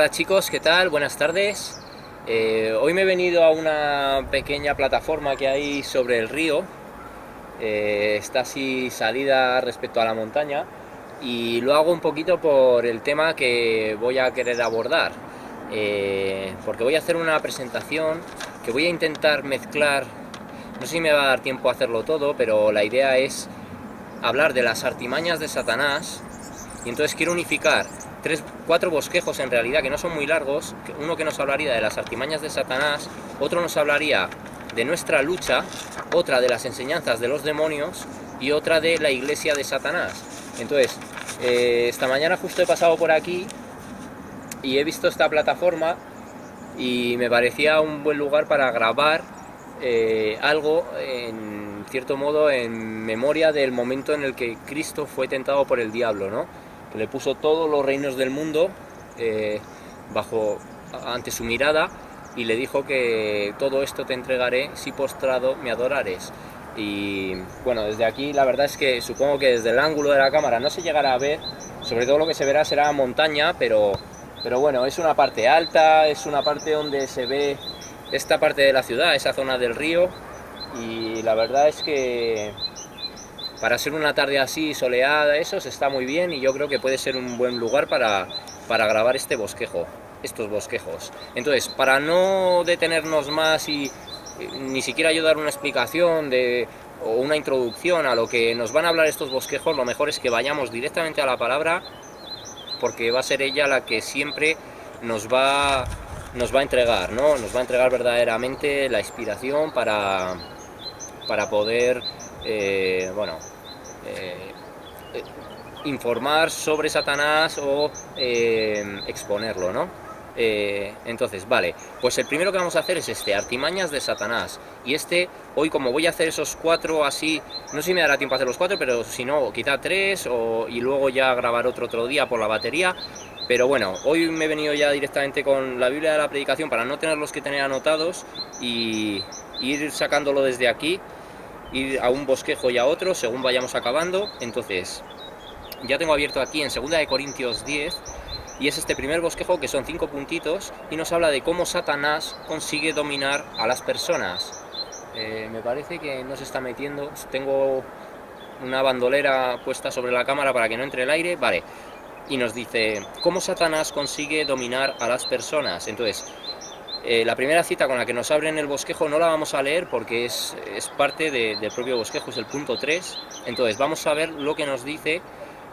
Hola chicos, ¿qué tal? Buenas tardes. Hoy me he venido a una pequeña plataforma que hay sobre el río. Está así salida respecto a la montaña y lo hago un poquito por el tema que voy a querer abordar. Porque voy a hacer una presentación que voy a intentar mezclar. No sé si me va a dar tiempo a hacerlo todo, pero la idea es hablar de las artimañas de Satanás. Y entonces quiero unificar cuatro bosquejos en realidad que no son muy largos. Uno que nos hablaría de las artimañas de Satanás, otro nos hablaría de nuestra lucha, otra de las enseñanzas de los demonios y otra de la iglesia de Satanás. Entonces, esta mañana justo he pasado por aquí y he visto esta plataforma y me parecía un buen lugar para grabar algo, en cierto modo, en memoria del momento en el que Cristo fue tentado por el diablo, ¿no? Que le puso todos los reinos del mundo ante su mirada y le dijo que todo esto te entregaré si postrado me adorares. Y bueno, desde aquí la verdad es que supongo que desde el ángulo de la cámara no se llegará a ver, sobre todo lo que se verá será montaña, pero bueno, es una parte alta, es una parte donde se ve esta parte de la ciudad, esa zona del río, y la verdad es que para ser una tarde así soleada, eso se está muy bien y yo creo que puede ser un buen lugar para grabar estos bosquejos. Entonces, para no detenernos más y ni siquiera yo dar una explicación o una introducción a lo que nos van a hablar estos bosquejos, lo mejor es que vayamos directamente a la palabra, porque va a ser ella la que siempre nos va a entregar, ¿no? Nos va a entregar verdaderamente la inspiración para poder informar sobre Satanás o exponerlo, ¿no? Entonces, vale, pues el primero que vamos a hacer es artimañas de Satanás. Y hoy como voy a hacer esos cuatro así, no sé si me dará tiempo a hacer los cuatro, pero si no, quizá tres, y luego ya grabar otro día por la batería. Pero bueno, hoy me he venido ya directamente con la Biblia de la predicación para no tenerlos que tener anotados y ir sacándolo desde aquí, ir a un bosquejo y a otro según vayamos acabando. Entonces, ya tengo abierto aquí en 2 de Corintios 10 y es este primer bosquejo que son 5 puntitos y nos habla de cómo Satanás consigue dominar a las personas. Me parece que no se está metiendo, tengo una bandolera puesta sobre la cámara para que no entre el aire, vale. Y nos dice cómo Satanás consigue dominar a las personas. Entonces, la primera cita con la que nos abren el bosquejo no la vamos a leer porque es parte del propio bosquejo, es el punto 3. Entonces vamos a ver lo que nos dice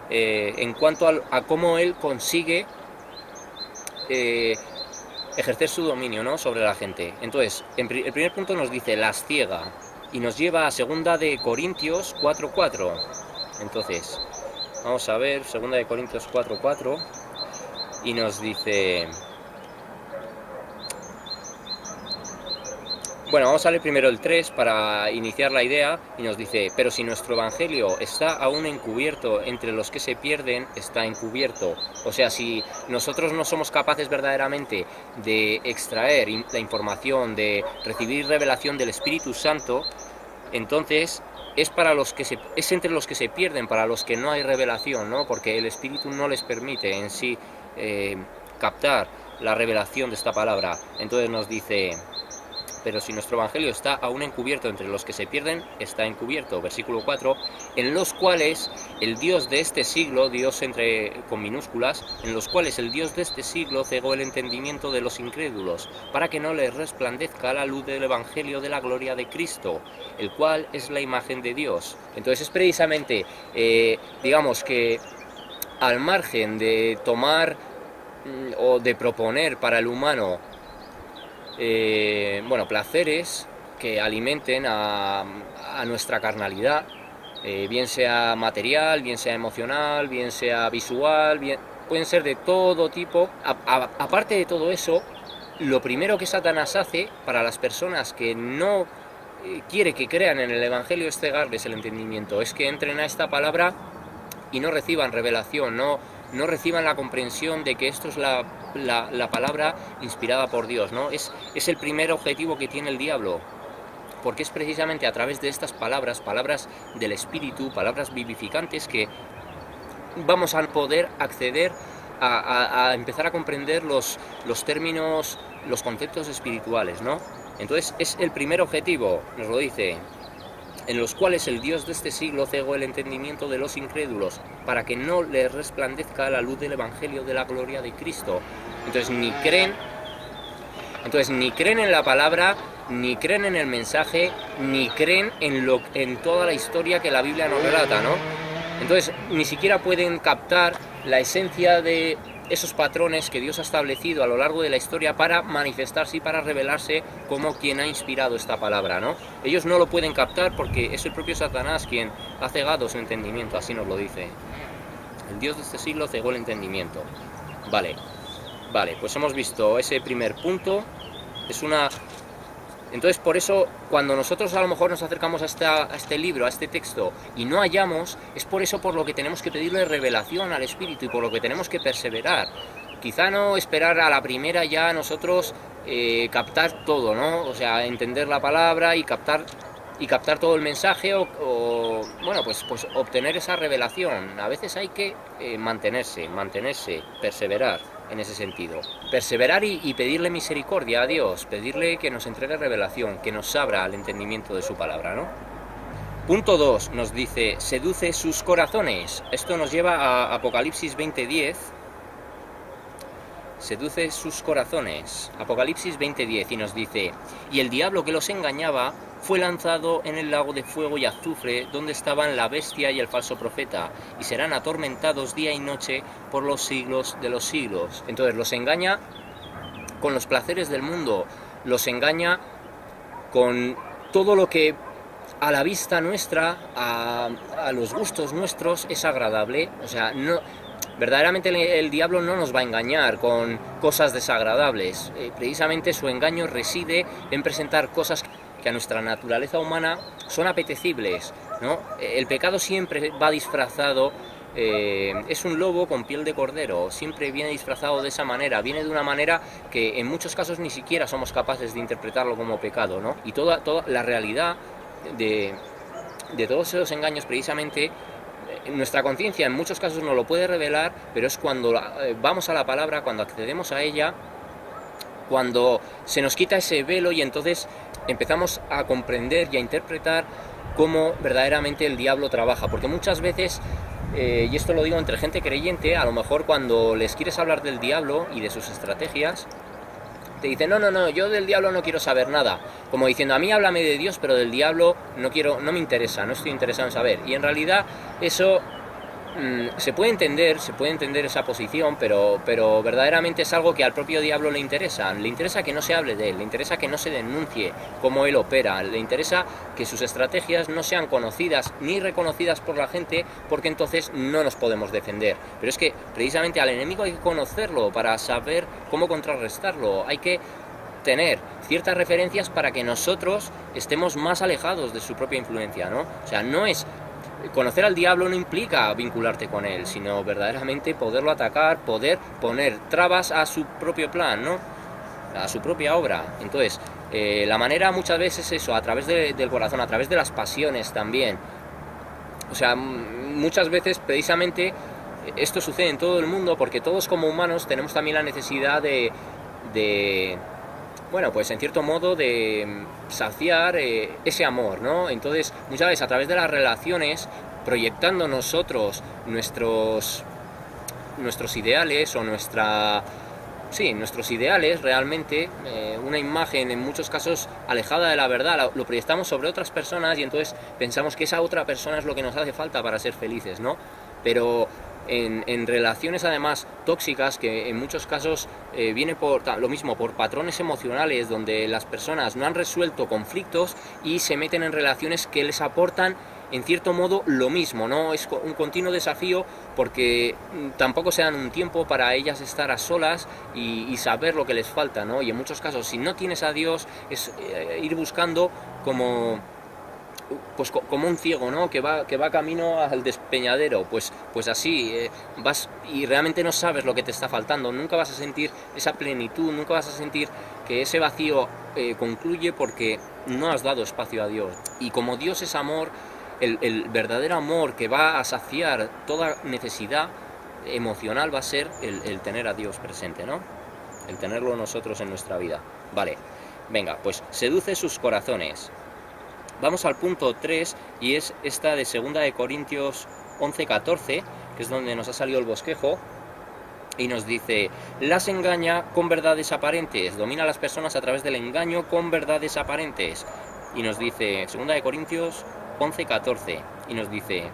en cuanto a cómo él consigue ejercer su dominio, ¿no?, sobre la gente. Entonces, el primer punto nos dice las ciega y nos lleva a 2 de Corintios 4:4. Entonces, vamos a ver 2 de Corintios 4:4 y nos dice... Bueno, vamos a leer primero el 3 para iniciar la idea y nos dice: pero si nuestro evangelio está aún encubierto entre los que se pierden, está encubierto. O sea, si nosotros no somos capaces verdaderamente de extraer la información, de recibir revelación del Espíritu Santo, entonces es entre los que se pierden, para los que no hay revelación, ¿no? Porque el Espíritu no les permite en sí captar la revelación de esta palabra. Entonces nos dice: pero si nuestro evangelio está aún encubierto entre los que se pierden, está encubierto. Versículo 4, en los cuales el Dios de este siglo, Dios con minúsculas, en los cuales el Dios de este siglo cegó el entendimiento de los incrédulos, para que no les resplandezca la luz del evangelio de la gloria de Cristo, el cual es la imagen de Dios. Entonces es precisamente, digamos que al margen de tomar o de proponer para el humano placeres que alimenten a nuestra carnalidad, bien sea material, bien sea emocional, bien sea visual, pueden ser de todo tipo. Aparte de todo eso, lo primero que Satanás hace para las personas que no quiere que crean en el Evangelio es cegarles el entendimiento, es que entren a esta palabra y no reciban revelación, no reciban la comprensión de que esto es la palabra inspirada por Dios, ¿no? Es el primer objetivo que tiene el diablo, porque es precisamente a través de estas palabras del Espíritu, palabras vivificantes, que vamos a poder acceder a empezar a comprender los términos, los conceptos espirituales, ¿no? Entonces es el primer objetivo, nos lo dice, en los cuales el Dios de este siglo cegó el entendimiento de los incrédulos, para que no les resplandezca la luz del Evangelio de la gloria de Cristo. Entonces ni creen en la palabra, ni creen en el mensaje, ni creen en toda la historia que la Biblia nos relata, ¿no? Entonces ni siquiera pueden captar la esencia de esos patrones que Dios ha establecido a lo largo de la historia para manifestarse y para revelarse como quien ha inspirado esta palabra, ¿no? Ellos no lo pueden captar porque es el propio Satanás quien ha cegado su entendimiento, así nos lo dice. El Dios de este siglo cegó el entendimiento. Vale, pues hemos visto ese primer punto. Entonces, por eso, cuando nosotros a lo mejor nos acercamos a este libro, a este texto, y no hallamos, es por eso por lo que tenemos que pedirle revelación al Espíritu y por lo que tenemos que perseverar. Quizá no esperar a la primera ya nosotros captar todo, ¿no? O sea, entender la palabra y captar todo el mensaje bueno, pues obtener esa revelación. A veces hay que mantenerse, perseverar en ese sentido. Perseverar y pedirle misericordia a Dios, pedirle que nos entregue revelación, que nos abra al entendimiento de su palabra, ¿no? Punto 2 nos dice, seduce sus corazones. Esto nos lleva a Apocalipsis 20:10. Seduce sus corazones. Apocalipsis 20:10 y nos dice, y el diablo que los engañaba fue lanzado en el lago de fuego y azufre, donde estaban la bestia y el falso profeta, y serán atormentados día y noche por los siglos de los siglos. Entonces los engaña con los placeres del mundo, los engaña con todo lo que a la vista nuestra, a los gustos nuestros es agradable. O sea, no, verdaderamente el diablo no nos va a engañar con cosas desagradables. Precisamente su engaño reside en presentar cosas que a nuestra naturaleza humana son apetecibles, ¿no? El pecado siempre va disfrazado, es un lobo con piel de cordero, siempre viene disfrazado de esa manera, viene de una manera que en muchos casos ni siquiera somos capaces de interpretarlo como pecado, ¿no? Y toda la realidad de todos esos engaños, precisamente, nuestra conciencia en muchos casos no lo puede revelar, pero es cuando vamos a la palabra, cuando accedemos a ella, cuando se nos quita ese velo y entonces empezamos a comprender y a interpretar cómo verdaderamente el diablo trabaja. Porque muchas veces, y esto lo digo entre gente creyente, a lo mejor cuando les quieres hablar del diablo y de sus estrategias, te dicen, no, yo del diablo no quiero saber nada. Como diciendo, a mí háblame de Dios, pero del diablo no me interesa, no estoy interesado en saber. Y en realidad eso se puede entender esa posición, pero verdaderamente es algo que al propio diablo le interesa que no se hable de él, le interesa que no se denuncie cómo él opera, le interesa que sus estrategias no sean conocidas ni reconocidas por la gente, porque entonces no nos podemos defender. Pero es que precisamente al enemigo hay que conocerlo para saber cómo contrarrestarlo, hay que tener ciertas referencias para que nosotros estemos más alejados de su propia influencia, ¿no? O sea, conocer al diablo no implica vincularte con él, sino verdaderamente poderlo atacar, poder poner trabas a su propio plan, ¿no? A su propia obra. Entonces, la manera muchas veces es eso, a través del corazón, a través de las pasiones también. O sea, muchas veces precisamente esto sucede en todo el mundo porque todos como humanos tenemos también la necesidad de bueno, pues en cierto modo de saciar ese amor, ¿no? Entonces, muchas veces a través de las relaciones, proyectando nosotros nuestros ideales o nuestros ideales realmente, una imagen en muchos casos alejada de la verdad, lo proyectamos sobre otras personas y entonces pensamos que esa otra persona es lo que nos hace falta para ser felices, ¿no? Pero en relaciones además tóxicas, que en muchos casos viene por lo mismo, por patrones emocionales donde las personas no han resuelto conflictos y se meten en relaciones que les aportan en cierto modo lo mismo, ¿no? Es un continuo desafío porque tampoco se dan un tiempo para ellas estar a solas y saber lo que les falta, ¿no? Y en muchos casos, si no tienes a Dios, es ir buscando como un ciego, ¿no? que va camino al despeñadero, pues así vas y realmente no sabes lo que te está faltando, nunca vas a sentir esa plenitud, nunca vas a sentir que ese vacío concluye porque no has dado espacio a Dios. Y como Dios es amor, el verdadero amor que va a saciar toda necesidad, emocional va a ser el tener a Dios presente, ¿no? El tenerlo nosotros en nuestra vida. Vale, venga, pues seduce sus corazones. Vamos al punto 3 y es esta de 2 de Corintios 11-14, que es donde nos ha salido el bosquejo, y nos dice: las engaña con verdades aparentes, domina a las personas a través del engaño con verdades aparentes. Y nos dice 2 de Corintios 11-14, y nos dice: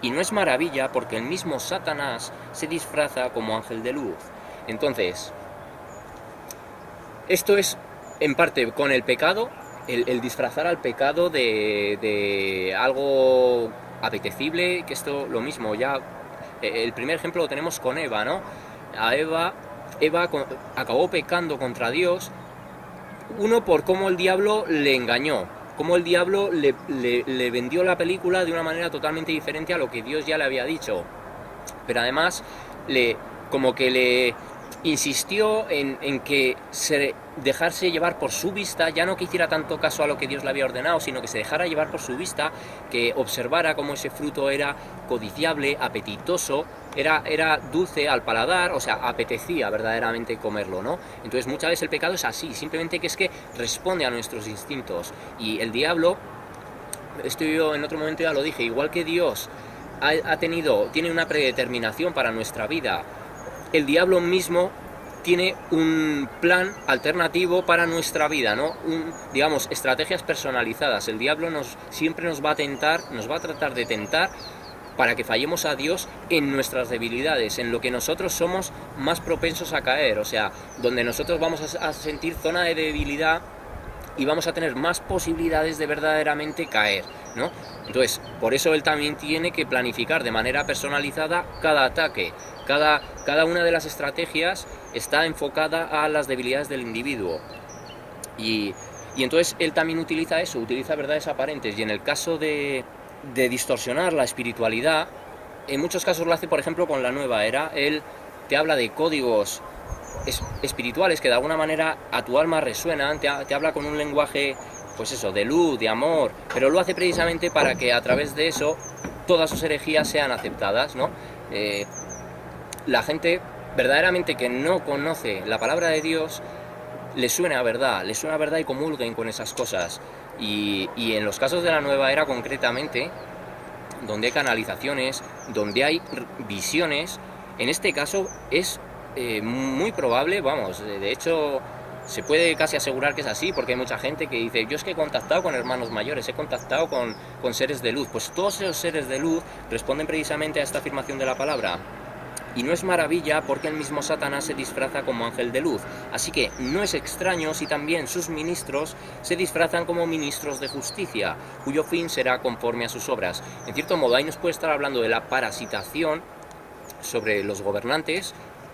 y no es maravilla porque el mismo Satanás se disfraza como ángel de luz. Entonces, esto es en parte con el pecado, el disfrazar al pecado de algo apetecible, que esto lo mismo, ya el primer ejemplo lo tenemos con Eva, ¿no? A Eva acabó pecando contra Dios, uno por cómo el diablo le engañó, cómo el diablo le vendió la película de una manera totalmente diferente a lo que Dios ya le había dicho, pero además como que le insistió en que dejarse llevar por su vista, ya no que hiciera tanto caso a lo que Dios le había ordenado, sino que se dejara llevar por su vista, que observara cómo ese fruto era codiciable, apetitoso, era dulce al paladar, o sea, apetecía verdaderamente comerlo, ¿no? Entonces muchas veces el pecado es así, simplemente que es que responde a nuestros instintos, y el diablo, esto yo en otro momento ya lo dije, igual que Dios tiene una predeterminación para nuestra vida, el diablo mismo tiene un plan alternativo para nuestra vida, ¿no? Digamos, estrategias personalizadas. El diablo siempre nos va a tentar, nos va a tratar de tentar para que fallemos a Dios en nuestras debilidades, en lo que nosotros somos más propensos a caer, o sea, donde nosotros vamos a sentir zona de debilidad y vamos a tener más posibilidades de verdaderamente caer, ¿no? Entonces, por eso él también tiene que planificar de manera personalizada cada ataque. Cada una de las estrategias está enfocada a las debilidades del individuo. Y entonces él también utiliza eso, utiliza verdades aparentes. Y en el caso de distorsionar la espiritualidad, en muchos casos lo hace, por ejemplo, con la nueva era. Él te habla de códigos espirituales que de alguna manera a tu alma resuenan, te habla con un lenguaje, pues eso, de luz, de amor, pero lo hace precisamente para que a través de eso todas sus herejías sean aceptadas, ¿no? La gente verdaderamente que no conoce la palabra de Dios le suena a verdad y comulguen con esas cosas. Y en los casos de la nueva era concretamente, donde hay canalizaciones, donde hay visiones, en este caso es muy probable, vamos, de hecho se puede casi asegurar que es así, porque hay mucha gente que dice: yo es que he contactado con hermanos mayores, he contactado con seres de luz. Pues todos esos seres de luz responden precisamente a esta afirmación de la palabra. Y no es maravilla porque el mismo Satanás se disfraza como ángel de luz. Así que no es extraño si también sus ministros se disfrazan como ministros de justicia, cuyo fin será conforme a sus obras. En cierto modo, ahí nos puede estar hablando de la parasitación sobre los gobernantes,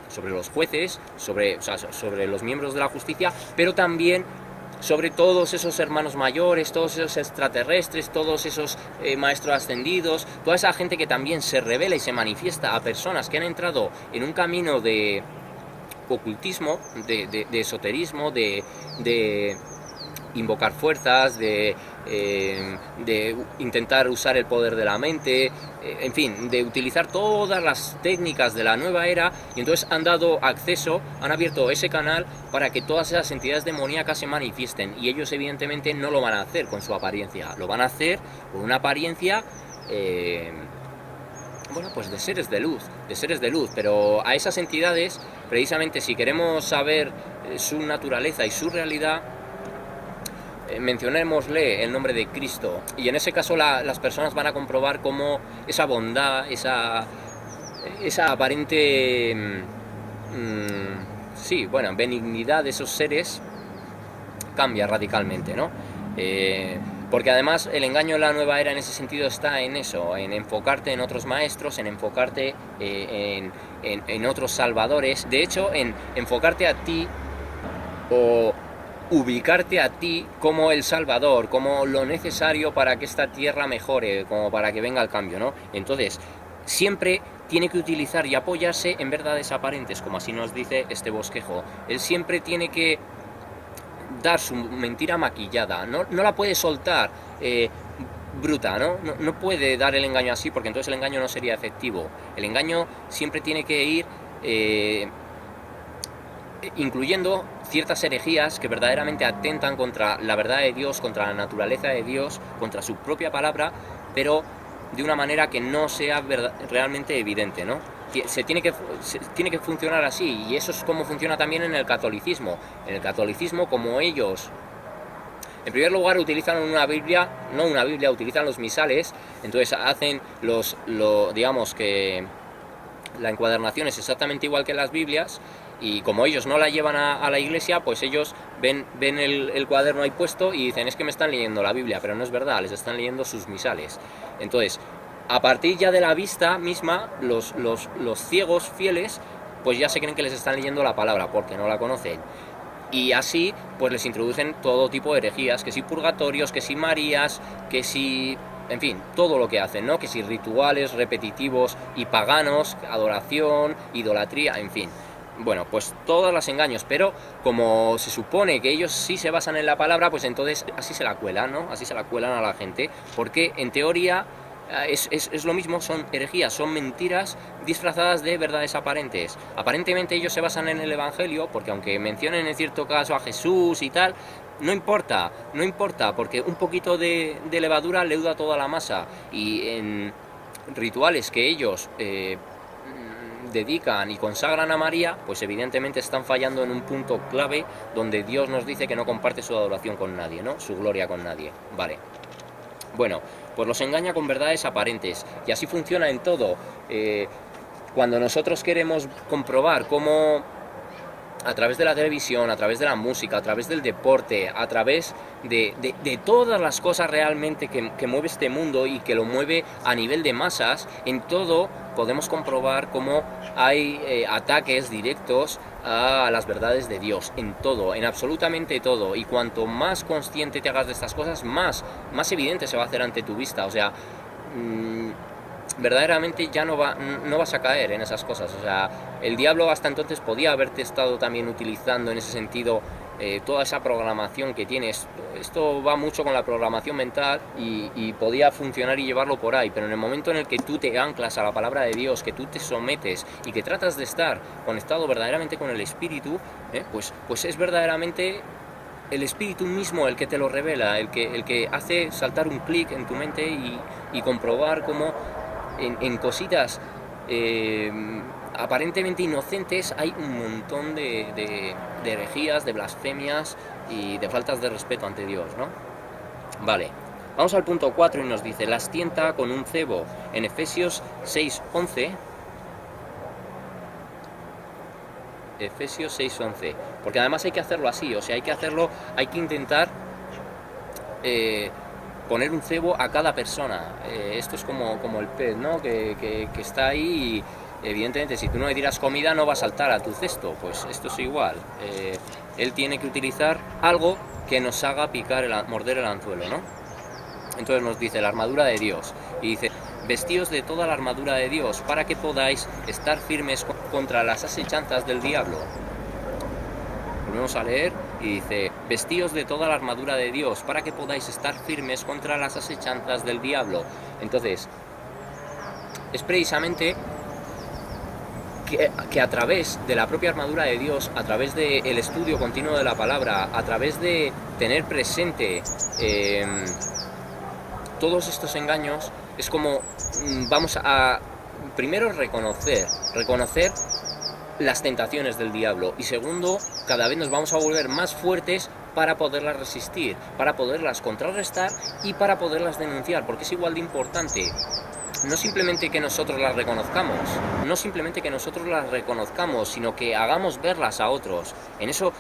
sobre los jueces, sobre los miembros de la justicia, pero también sobre todos esos hermanos mayores, todos esos extraterrestres, todos esos maestros ascendidos, toda esa gente que también se revela y se manifiesta a personas que han entrado en un camino de ocultismo, de esoterismo, de invocar fuerzas, de intentar usar el poder de la mente, en fin, de utilizar todas las técnicas de la nueva era, y entonces han dado acceso, han abierto ese canal para que todas esas entidades demoníacas se manifiesten, y ellos evidentemente no lo van a hacer con su apariencia, lo van a hacer con una apariencia bueno, pues de seres de luz, pero a esas entidades, precisamente si queremos saber su naturaleza y su realidad, mencionémosle el nombre de Cristo, y en ese caso las personas van a comprobar cómo esa bondad, esa aparente benignidad de esos seres cambia radicalmente, ¿no? Porque además el engaño de la nueva era en ese sentido está en eso, en enfocarte en otros maestros, en enfocarte en otros salvadores, de hecho en enfocarte a ti o ubicarte a ti como el Salvador, como lo necesario para que esta tierra mejore, como para que venga el cambio, ¿no? Entonces, siempre tiene que utilizar y apoyarse en verdades aparentes, como así nos dice este bosquejo. Él siempre tiene que dar su mentira maquillada, no la puede soltar bruta, ¿no? No puede dar el engaño así, porque entonces el engaño no sería efectivo. El engaño siempre tiene que ir incluyendo ciertas herejías que verdaderamente atentan contra la verdad de Dios, contra la naturaleza de Dios, contra su propia palabra, pero de una manera que no sea realmente evidente, ¿no? Tiene que funcionar así, y eso es como funciona también en el catolicismo. En el catolicismo, como ellos, en primer lugar, utilizan una Biblia, no una Biblia, utilizan los misales, entonces hacen digamos que la encuadernación es exactamente igual que las Biblias, y como ellos no la llevan a la iglesia, pues ellos ven el cuaderno ahí puesto y dicen, es que me están leyendo la Biblia, pero no es verdad, les están leyendo sus misales. Entonces, a partir ya de la vista misma, los ciegos fieles, pues ya se creen que les están leyendo la palabra, porque no la conocen. Y así, pues les introducen todo tipo de herejías, que si purgatorios, que si Marías, que si... en fin, todo lo que hacen, ¿no? Que si rituales repetitivos y paganos, adoración, idolatría, en fin. Bueno, pues todos los engaños, pero como se supone que ellos sí se basan en la palabra, pues entonces así se la cuelan, ¿no? Así se la cuelan a la gente, porque en teoría es lo mismo, son herejías, son mentiras disfrazadas de verdades aparentes. Aparentemente ellos se basan en el Evangelio, porque aunque mencionen en cierto caso a Jesús y tal, no importa, porque un poquito de levadura leuda toda la masa, y en rituales que ellos dedican y consagran a María, pues evidentemente están fallando en un punto clave donde Dios nos dice que no comparte su adoración con nadie, ¿no? Su gloria con nadie. Vale. Bueno, pues los engaña con verdades aparentes, y así funciona en todo. Cuando nosotros queremos comprobar cómo a través de la televisión, a través de la música, a través del deporte, a través de todas las cosas realmente que mueve este mundo y que lo mueve a nivel de masas, en todo podemos comprobar cómo hay ataques directos a las verdades de Dios, en todo, en absolutamente todo, y cuanto más consciente te hagas de estas cosas, más evidente se va a hacer ante tu vista. O sea, verdaderamente ya no vas a caer en esas cosas. O sea, el diablo hasta entonces podía haberte estado también utilizando en ese sentido toda esa programación que tienes. Esto va mucho con la programación mental, y podía funcionar y llevarlo por ahí, pero en el momento en el que tú te anclas a la palabra de Dios, que tú te sometes y que tratas de estar conectado verdaderamente con el Espíritu, pues es verdaderamente el Espíritu mismo el que te lo revela, el que hace saltar un clic en tu mente y comprobar cómo en cositas aparentemente inocentes hay un montón de herejías, de blasfemias y de faltas de respeto ante Dios, ¿no? Vale, vamos al punto 4 y nos dice, las tienta con un cebo, en Efesios 6:11. Efesios 6:11, porque además hay que hacerlo así, o sea, hay que intentar poner un cebo a cada persona. Esto es como el pez, ¿no? Que está ahí, y evidentemente si tú no le tiras comida no va a saltar a tu cesto, pues esto es igual. Él tiene que utilizar algo que nos haga morder el anzuelo, ¿no? Entonces nos dice la armadura de Dios, y dice, vestíos de toda la armadura de Dios para que podáis estar firmes contra las asechanzas del diablo. Volvemos a leer y dice, vestíos de toda la armadura de Dios para que podáis estar firmes contra las asechanzas del diablo. Entonces, es precisamente que a través de la propia armadura de Dios, a través del estudio continuo de la palabra, a través de tener presente todos estos engaños, es como vamos a primero reconocer las tentaciones del diablo, y segundo, cada vez nos vamos a volver más fuertes para poderlas resistir, para poderlas contrarrestar y para poderlas denunciar, porque es igual de importante no simplemente que nosotros las reconozcamos, sino que hagamos verlas a otros. En eso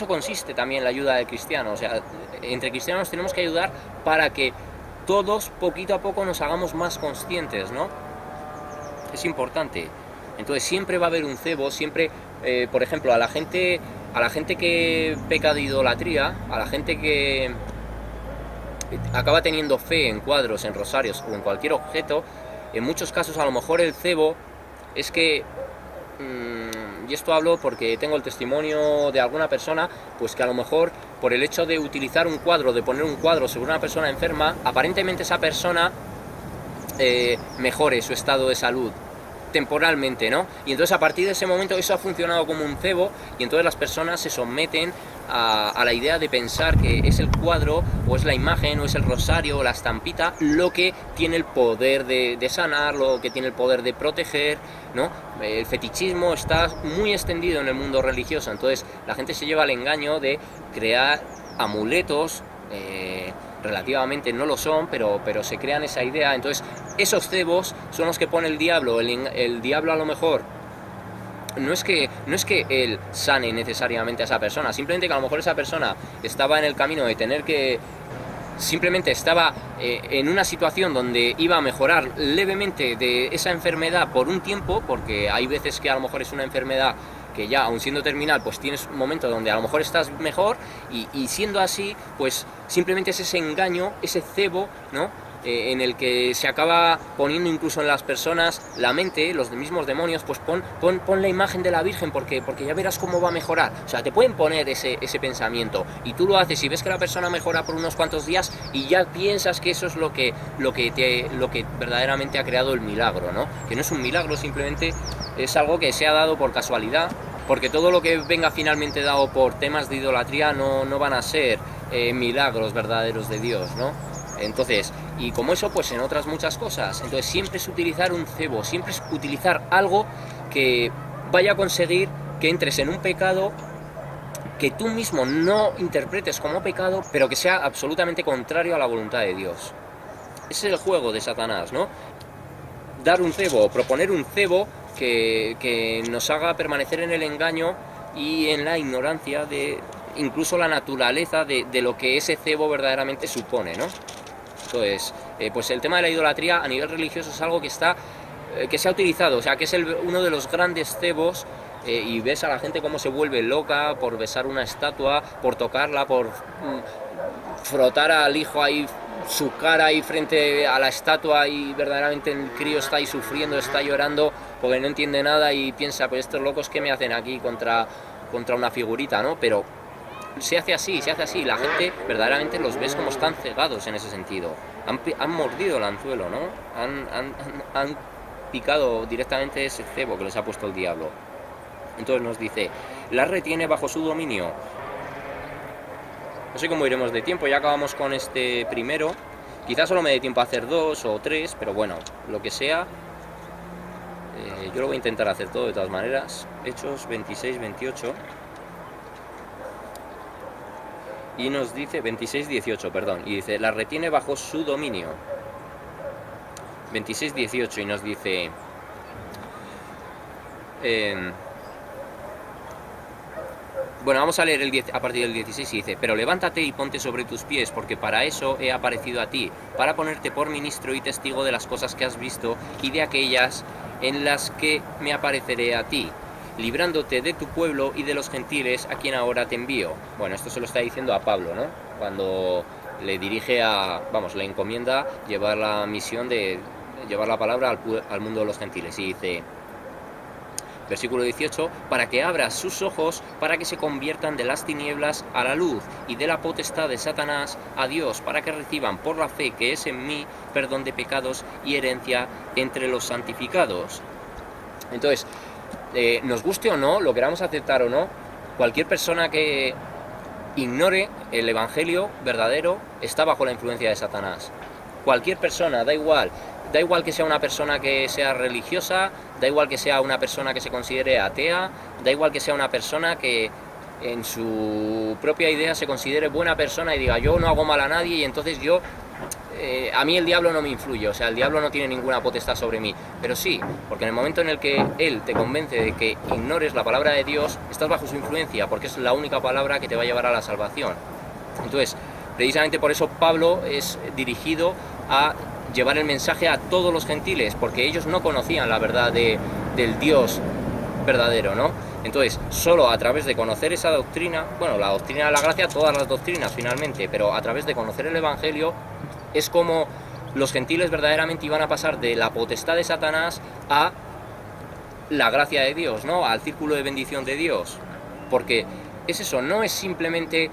consiste también la ayuda del cristiano. O sea, entre cristianos tenemos que ayudar para que todos poquito a poco nos hagamos más conscientes, ¿no? Es importante. Entonces siempre va a haber un cebo, siempre, por ejemplo, a la gente que peca de idolatría, a la gente que acaba teniendo fe en cuadros, en rosarios o en cualquier objeto, en muchos casos a lo mejor el cebo es que y esto hablo porque tengo el testimonio de alguna persona, pues que a lo mejor por el hecho de utilizar un cuadro, de poner un cuadro sobre una persona enferma, aparentemente esa persona mejore su estado de salud temporalmente, ¿no? Y entonces a partir de ese momento eso ha funcionado como un cebo, y entonces las personas se someten a la idea de pensar que es el cuadro, o es la imagen, o es el rosario, o la estampita, lo que tiene el poder de sanar, lo que tiene el poder de proteger, ¿no? El fetichismo está muy extendido en el mundo religioso, entonces la gente se lleva al engaño de crear amuletos, relativamente no lo son, pero se crean esa idea. Entonces esos cebos son los que pone el diablo. El diablo a lo mejor no es que él sane necesariamente a esa persona, simplemente que a lo mejor esa persona estaba en el camino de tener que, simplemente estaba en una situación donde iba a mejorar levemente de esa enfermedad por un tiempo, porque hay veces que a lo mejor es una enfermedad que ya, aun siendo terminal, pues tienes un momento donde a lo mejor estás mejor, y siendo así, pues simplemente es ese engaño, ese cebo, ¿no? En el que se acaba poniendo incluso en las personas la mente, los mismos demonios, pues pon la imagen de la Virgen porque ya verás cómo va a mejorar. O sea, te pueden poner ese pensamiento, y tú lo haces y ves que la persona mejora por unos cuantos días y ya piensas que eso es lo que verdaderamente ha creado el milagro, ¿no? Que no es un milagro, simplemente es algo que se ha dado por casualidad, porque todo lo que venga finalmente dado por temas de idolatría no van a ser milagros verdaderos de Dios, ¿no? Entonces, y como eso, pues en otras muchas cosas. Entonces siempre es utilizar un cebo, siempre es utilizar algo que vaya a conseguir que entres en un pecado que tú mismo no interpretes como pecado, pero que sea absolutamente contrario a la voluntad de Dios. Ese es el juego de Satanás, ¿no? Dar un cebo, proponer un cebo que nos haga permanecer en el engaño y en la ignorancia de incluso la naturaleza de lo que ese cebo verdaderamente supone, ¿no? Entonces, pues el tema de la idolatría a nivel religioso es algo que se ha utilizado, o sea, que es uno de los grandes cebos, y ves a la gente cómo se vuelve loca por besar una estatua, por tocarla, por frotar al hijo ahí su cara ahí frente a la estatua, y verdaderamente el crío está ahí sufriendo, está llorando porque no entiende nada y piensa, pues estos locos ¿qué me hacen aquí contra una figurita, ¿no? Pero se hace así, la gente verdaderamente los ves como están cegados en ese sentido, han mordido el anzuelo, ¿no? Han picado directamente ese cebo que les ha puesto el diablo. Entonces nos dice, la retiene bajo su dominio. No sé cómo iremos de tiempo, ya acabamos con este primero, quizás solo me dé tiempo a hacer 2 o 3, pero bueno, lo que sea, yo lo voy a intentar hacer todo de todas maneras. Hechos 26, 28... y nos dice 26-18, perdón, y dice, la retiene bajo su dominio. 26-18, y nos dice, bueno, vamos a leer a partir del 16, y dice, pero levántate y ponte sobre tus pies, porque para eso he aparecido a ti, para ponerte por ministro y testigo de las cosas que has visto y de aquellas en las que me apareceré a ti, librándote de tu pueblo y de los gentiles a quien ahora te envío. Bueno, esto se lo está diciendo a Pablo, ¿no? Cuando le dirige le encomienda llevar la misión de llevar la palabra al mundo de los gentiles. Y dice, versículo 18, para que abras sus ojos, para que se conviertan de las tinieblas a la luz, y de la potestad de Satanás a Dios, para que reciban por la fe que es en mí perdón de pecados y herencia entre los santificados. Entonces, nos guste o no, lo queramos aceptar o no, cualquier persona que ignore el evangelio verdadero está bajo la influencia de Satanás. Cualquier persona, da igual que sea una persona que sea religiosa, da igual que sea una persona que se considere atea, da igual que sea una persona que en su propia idea se considere buena persona y diga, yo no hago mal a nadie y entonces a mí el diablo no me influye, o sea, el diablo no tiene ninguna potestad sobre mí. Pero sí, porque en el momento en el que él te convence de que ignores la palabra de Dios, estás bajo su influencia, porque es la única palabra que te va a llevar a la salvación. Entonces, precisamente por eso Pablo es dirigido a llevar el mensaje a todos los gentiles, porque ellos no conocían la verdad del Dios verdadero, ¿no? Entonces, solo a través de conocer esa doctrina, bueno, la doctrina de la gracia, todas las doctrinas finalmente, pero a través de conocer el evangelio, es como los gentiles verdaderamente iban a pasar de la potestad de Satanás a la gracia de Dios, ¿no? Al círculo de bendición de Dios. Porque es eso, no es simplemente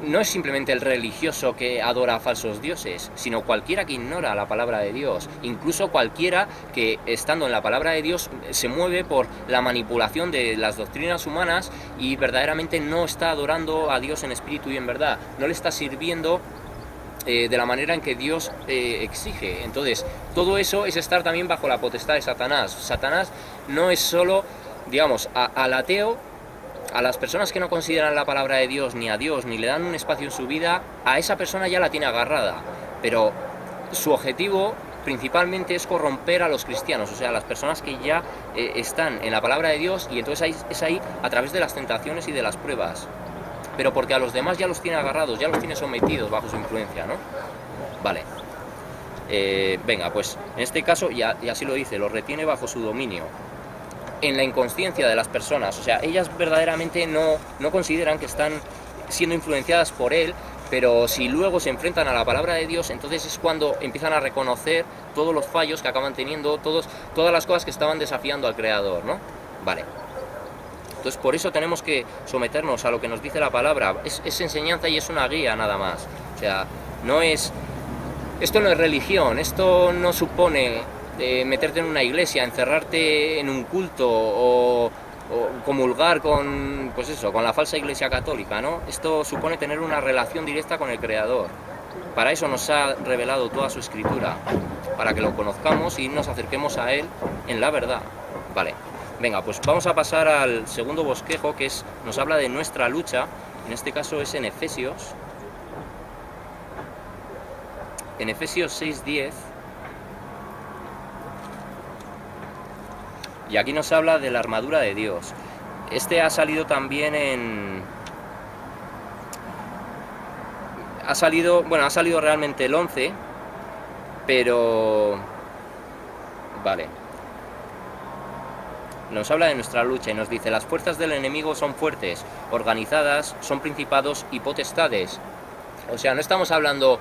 el religioso que adora a falsos dioses, sino cualquiera que ignora la palabra de Dios, incluso cualquiera que, estando en la palabra de Dios, se mueve por la manipulación de las doctrinas humanas y verdaderamente no está adorando a Dios en espíritu y en verdad, no le está sirviendo de la manera en que Dios exige. Entonces, todo eso es estar también bajo la potestad de Satanás. Satanás no es solo, digamos, al ateo, a las personas que no consideran la palabra de Dios, ni a Dios, ni le dan un espacio en su vida, a esa persona ya la tiene agarrada. Pero su objetivo principalmente es corromper a los cristianos, o sea, a las personas que ya están en la palabra de Dios, y entonces es ahí a través de las tentaciones y de las pruebas. Pero porque a los demás ya los tiene agarrados, ya los tiene sometidos bajo su influencia, ¿no? Vale. Venga, pues en este caso, y así lo dice, los retiene bajo su dominio, en la inconsciencia de las personas. O sea, ellas verdaderamente no consideran que están siendo influenciadas por él, pero si luego se enfrentan a la palabra de Dios, entonces es cuando empiezan a reconocer todos los fallos que acaban teniendo, todas las cosas que estaban desafiando al Creador, ¿no? Vale. Entonces por eso tenemos que someternos a lo que nos dice la palabra. Es enseñanza y es una guía nada más. O sea, esto no es religión, esto no supone meterte en una iglesia, encerrarte en un culto o comulgar con, pues eso, con la falsa iglesia católica, ¿no? Esto supone tener una relación directa con el Creador. Para eso nos ha revelado toda su escritura, para que lo conozcamos y nos acerquemos a él en la verdad. Vale, venga, pues vamos a pasar al segundo bosquejo, que nos habla de nuestra lucha. En este caso es en Efesios 6:10. Y aquí nos habla de la armadura de Dios. Este ha salido también ha salido realmente el 11, pero... Vale. Nos habla de nuestra lucha y nos dice: las fuerzas del enemigo son fuertes, organizadas, son principados y potestades. O sea, no estamos hablando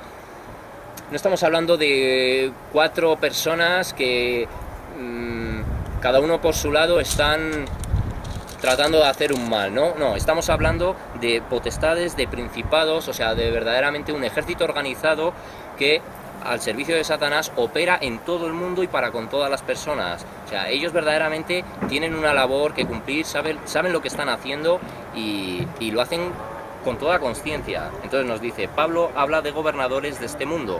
de 4 personas que... cada uno por su lado están tratando de hacer un mal, ¿no? No, estamos hablando de potestades, de principados, o sea, de verdaderamente un ejército organizado que al servicio de Satanás opera en todo el mundo y para con todas las personas. O sea, ellos verdaderamente tienen una labor que cumplir, saben lo que están haciendo y lo hacen con toda conciencia. Entonces nos dice, Pablo habla de gobernadores de este mundo.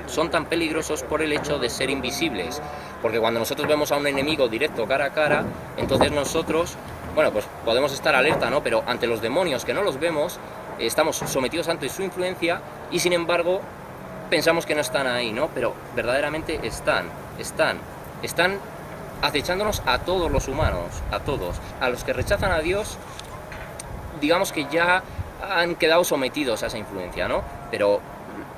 Son tan peligrosos por el hecho de ser invisibles, porque cuando nosotros vemos a un enemigo directo cara a cara, entonces nosotros, bueno, pues podemos estar alerta, ¿no? Pero ante los demonios que no los vemos, estamos sometidos ante su influencia y sin embargo pensamos que no están ahí, ¿no? Pero verdaderamente están acechándonos a todos los humanos, a todos. A los que rechazan a Dios, digamos que ya han quedado sometidos a esa influencia, ¿no? Pero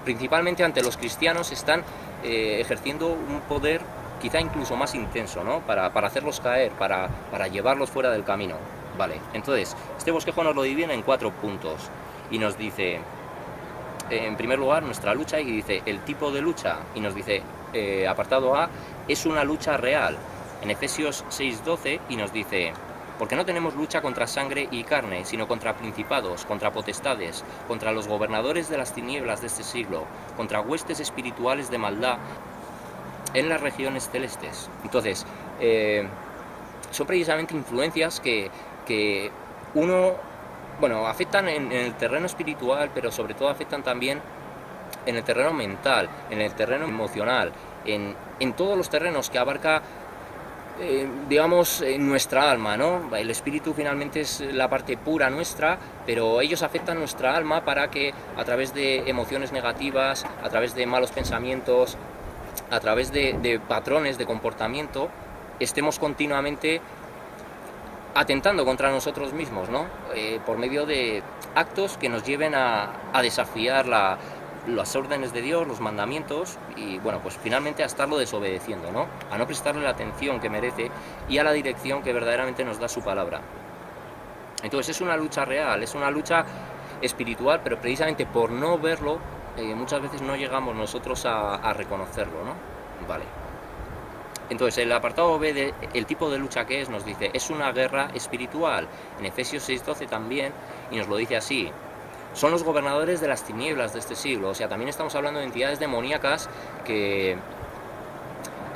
principalmente ante los cristianos están ejerciendo un poder quizá incluso más intenso, ¿no? Para hacerlos caer, para llevarlos fuera del camino. Vale, entonces, este bosquejo nos lo divide en 4 puntos y nos dice, en primer lugar, nuestra lucha, y dice el tipo de lucha, y nos dice, apartado A, es una lucha real, en Efesios 6:12, y nos dice, porque no tenemos lucha contra sangre y carne, sino contra principados, contra potestades, contra los gobernadores de las tinieblas de este siglo, contra huestes espirituales de maldad en las regiones celestes. Entonces, son precisamente influencias que afectan en el terreno espiritual, pero sobre todo afectan también en el terreno mental, en el terreno emocional, en todos los terrenos que abarca, digamos, nuestra alma, ¿no? El espíritu finalmente es la parte pura nuestra, pero ellos afectan nuestra alma para que a través de emociones negativas, a través de malos pensamientos, a través de patrones de comportamiento, estemos continuamente atentando contra nosotros mismos, ¿no? Por medio de actos que nos lleven a desafiar las órdenes de Dios, los mandamientos, y bueno, pues finalmente a estarlo desobedeciendo, ¿no? A no prestarle la atención que merece y a la dirección que verdaderamente nos da su palabra. Entonces es una lucha real, es una lucha espiritual, pero precisamente por no verlo, muchas veces no llegamos nosotros a reconocerlo, ¿no? Vale. Entonces, el apartado B de el tipo de lucha que es, nos dice, es una guerra espiritual. En Efesios 6:12 también, y nos lo dice así: son los gobernadores de las tinieblas de este siglo. O sea, también estamos hablando de entidades demoníacas que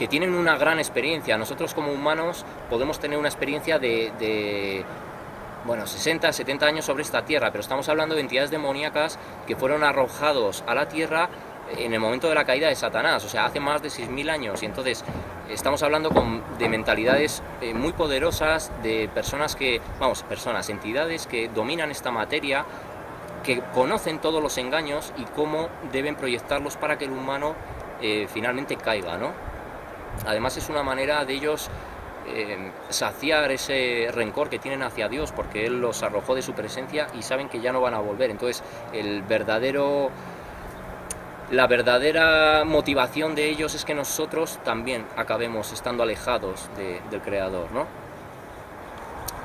tienen una gran experiencia. Nosotros como humanos podemos tener una experiencia de 60, 70 años sobre esta tierra, pero estamos hablando de entidades demoníacas que fueron arrojados a la tierra en el momento de la caída de Satanás, o sea, hace más de 6.000 años, y entonces estamos hablando de mentalidades muy poderosas, de personas entidades que dominan esta materia, que conocen todos los engaños y cómo deben proyectarlos para que el humano finalmente caiga, ¿no? Además es una manera de ellos saciar ese rencor que tienen hacia Dios, porque Él los arrojó de su presencia y saben que ya no van a volver. Entonces la verdadera motivación de ellos es que nosotros también acabemos estando alejados del Creador, ¿no?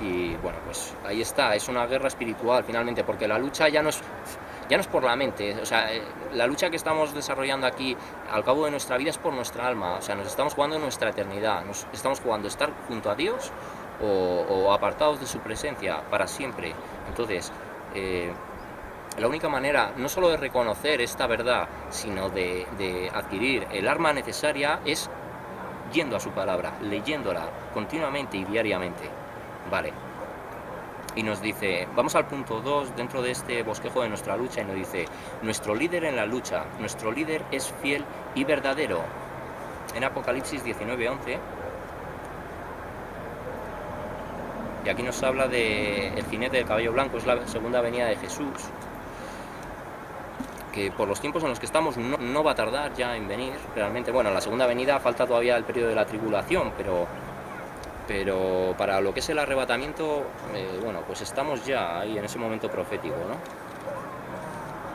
Y bueno, pues ahí está, es una guerra espiritual finalmente, porque la lucha ya no es por la mente, o sea, la lucha que estamos desarrollando aquí al cabo de nuestra vida es por nuestra alma, o sea, nos estamos jugando nuestra eternidad, nos estamos jugando estar junto a Dios o apartados de su presencia para siempre. Entonces, la única manera no solo de reconocer esta verdad, sino de adquirir el arma necesaria es yendo a su palabra, leyéndola continuamente y diariamente. Vale. Y nos dice, vamos al punto 2 dentro de este bosquejo de nuestra lucha, y nos dice: nuestro líder en la lucha, nuestro líder es fiel y verdadero. En Apocalipsis 19:11, y aquí nos habla de el jinete del caballo blanco, es la segunda venida de Jesús, que por los tiempos en los que estamos no va a tardar ya en venir realmente. Bueno, la segunda venida falta todavía el periodo de la tribulación, pero para lo que es el arrebatamiento, pues estamos ya ahí en ese momento profético, ¿no?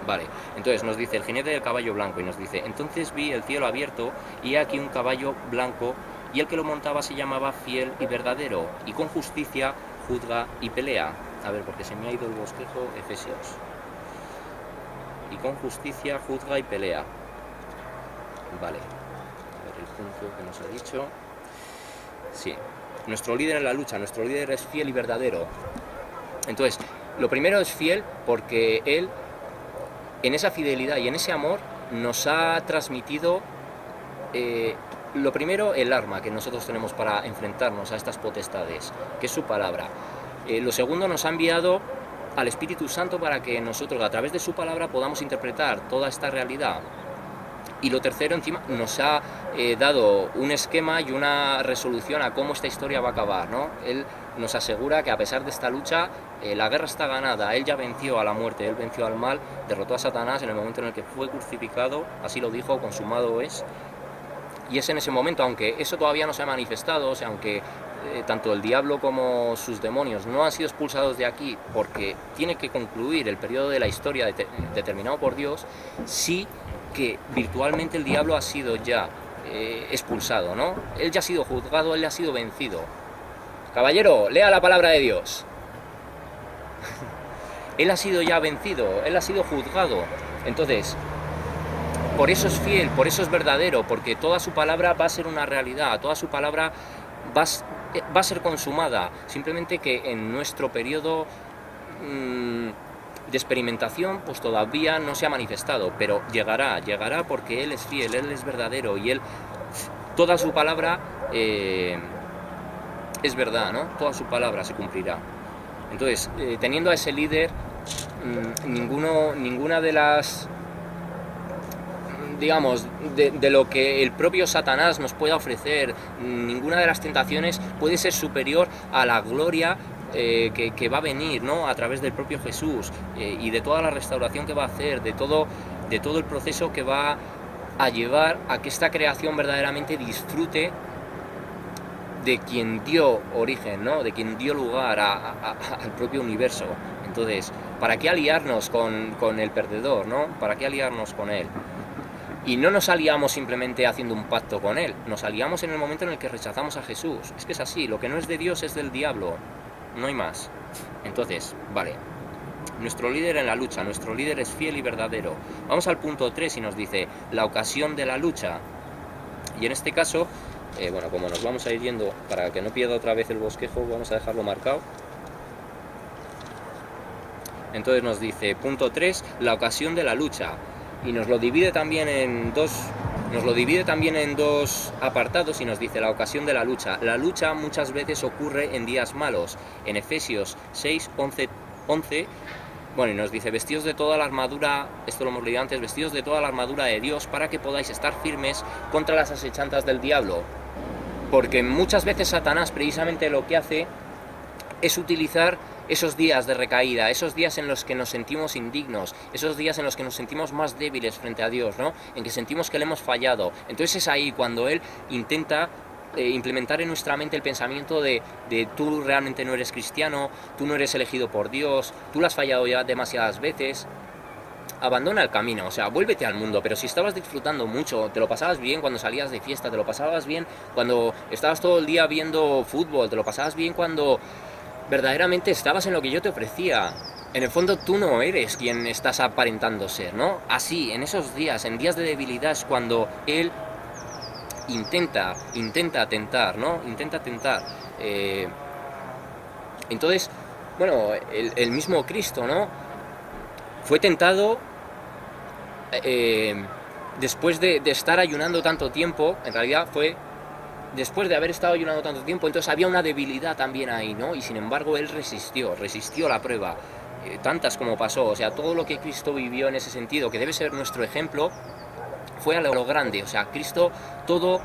Vale, entonces nos dice el jinete del caballo blanco, y nos dice: entonces vi el cielo abierto, y aquí un caballo blanco, y el que lo montaba se llamaba Fiel y Verdadero, y con justicia juzga y pelea. A ver, porque se me ha ido el bosquejo, Efesios. Y con justicia juzga y pelea. Vale, a ver el punto que nos ha dicho. Sí. Nuestro líder en la lucha, nuestro líder es fiel y verdadero. Entonces, lo primero es fiel porque Él, en esa fidelidad y en ese amor, nos ha transmitido, lo primero, el arma que nosotros tenemos para enfrentarnos a estas potestades, que es su palabra. Lo segundo, nos ha enviado al Espíritu Santo para que nosotros, a través de su palabra, podamos interpretar toda esta realidad. Y lo tercero, encima, nos ha dado un esquema y una resolución a cómo esta historia va a acabar, ¿no? Él nos asegura que a pesar de esta lucha, la guerra está ganada. Él ya venció a la muerte, Él venció al mal, derrotó a Satanás en el momento en el que fue crucificado, así lo dijo, consumado es. Y es en ese momento, aunque eso todavía no se ha manifestado, o sea, aunque tanto el diablo como sus demonios no han sido expulsados de aquí, porque tiene que concluir el periodo de la historia determinado por Dios, sí que virtualmente el diablo ha sido ya expulsado, ¿no? Él ya ha sido juzgado, él ha sido vencido. Caballero, lea la palabra de Dios. Él ha sido ya vencido, él ha sido juzgado. Entonces, por eso es fiel, por eso es verdadero, porque toda su palabra va a ser una realidad, toda su palabra va a ser consumada. Simplemente que en nuestro periodo de experimentación pues todavía no se ha manifestado, pero llegará porque Él es fiel, Él es verdadero, y toda su palabra es verdad, ¿no? Toda su palabra se cumplirá. Entonces, teniendo a ese líder, ninguna de las, digamos, de lo que el propio Satanás nos pueda ofrecer, ninguna de las tentaciones puede ser superior a la gloria que va a venir, ¿no? A través del propio Jesús, y de toda la restauración que va a hacer, de todo el proceso que va a llevar a que esta creación verdaderamente disfrute de quien dio origen, ¿no? De quien dio lugar al propio universo. Entonces, ¿para qué aliarnos con el perdedor, ¿no? ¿Para qué aliarnos con él? Y no nos aliamos simplemente haciendo un pacto con él, nos aliamos en el momento en el que rechazamos a Jesús. Es que es así, lo que no es de Dios es del diablo. No hay más. Entonces, vale, nuestro líder en la lucha, nuestro líder es fiel y verdadero. Vamos al punto 3 y nos dice la ocasión de la lucha. Y en este caso Bueno, como nos vamos a ir yendo, para que no pierda otra vez el bosquejo, vamos a dejarlo marcado. Entonces nos dice, punto 3, la ocasión de la lucha. Y nos lo divide también en dos apartados y nos dice la ocasión de la lucha. La lucha muchas veces ocurre en días malos. En Efesios 6, 11, bueno, y nos dice, vestidos de toda la armadura, esto lo hemos leído antes, vestidos de toda la armadura de Dios para que podáis estar firmes contra las asechanzas del diablo. Porque muchas veces Satanás precisamente lo que hace es utilizar esos días de recaída, esos días en los que nos sentimos indignos, esos días en los que nos sentimos más débiles frente a Dios, ¿no? En que sentimos que le hemos fallado. Entonces es ahí cuando Él intenta implementar en nuestra mente el pensamiento de tú realmente no eres cristiano, tú no eres elegido por Dios, tú lo has fallado ya demasiadas veces. Abandona el camino, o sea, vuélvete al mundo, pero si estabas disfrutando mucho, te lo pasabas bien cuando salías de fiesta, te lo pasabas bien cuando estabas todo el día viendo fútbol, te lo pasabas bien cuando verdaderamente estabas en lo que yo te ofrecía. En el fondo tú no eres quien estás aparentando ser, ¿no? Así, en esos días, en días de debilidad es cuando Él intenta tentar, ¿no? Intenta tentar. Entonces, bueno, el mismo Cristo, ¿no? Fue tentado después de estar ayunando tanto tiempo, en realidad fue después de haber estado ayunando tanto tiempo, entonces había una debilidad también ahí, ¿no? Y sin embargo él resistió la prueba, tantas como pasó, o sea, todo lo que Cristo vivió en ese sentido, que debe ser nuestro ejemplo, fue a lo grande, o sea, Cristo todo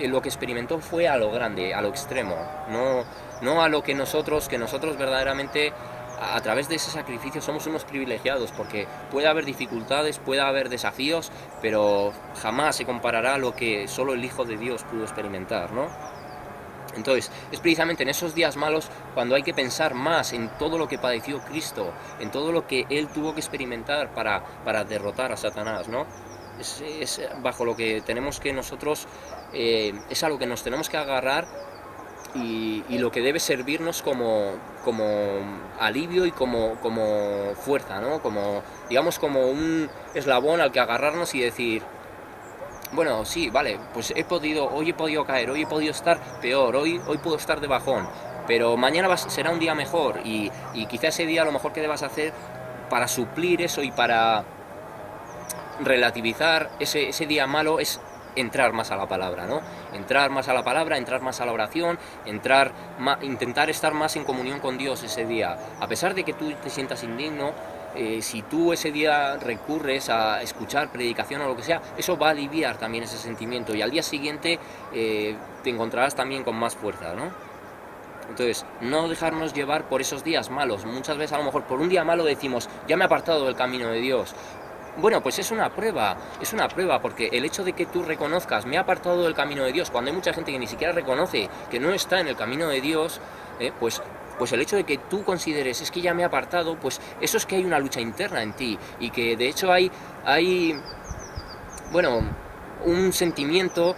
lo que experimentó fue a lo grande, a lo extremo, no a lo que nosotros verdaderamente a través de ese sacrificio somos unos privilegiados, porque puede haber dificultades, puede haber desafíos, pero jamás se comparará a lo que solo el Hijo de Dios pudo experimentar, ¿no? Entonces, es precisamente en esos días malos cuando hay que pensar más en todo lo que padeció Cristo, en todo lo que Él tuvo que experimentar para derrotar a Satanás, ¿no? Es bajo lo que tenemos que nosotros, es a lo que nos tenemos que agarrar y lo que debe servirnos como alivio y como fuerza, ¿no? Digamos como un eslabón al que agarrarnos y decir, bueno, sí, vale, pues hoy he podido caer, hoy he podido estar peor, hoy puedo estar de bajón, pero mañana será un día mejor y quizá ese día lo mejor que debas hacer para suplir eso y para relativizar ese día malo es entrar más a la palabra, ¿no? Entrar más a la palabra, entrar más a la oración, intentar estar más en comunión con Dios ese día. A pesar de que tú te sientas indigno, si tú ese día recurres a escuchar predicación o lo que sea, eso va a aliviar también ese sentimiento y al día siguiente te encontrarás también con más fuerza, ¿no? Entonces, no dejarnos llevar por esos días malos. Muchas veces a lo mejor por un día malo decimos, ya me he apartado del camino de Dios. Bueno, pues es una prueba, porque el hecho de que tú reconozcas, me he apartado del camino de Dios, cuando hay mucha gente que ni siquiera reconoce que no está en el camino de Dios, pues el hecho de que tú consideres, es que ya me he apartado, pues eso es que hay una lucha interna en ti, y que de hecho hay bueno, un sentimiento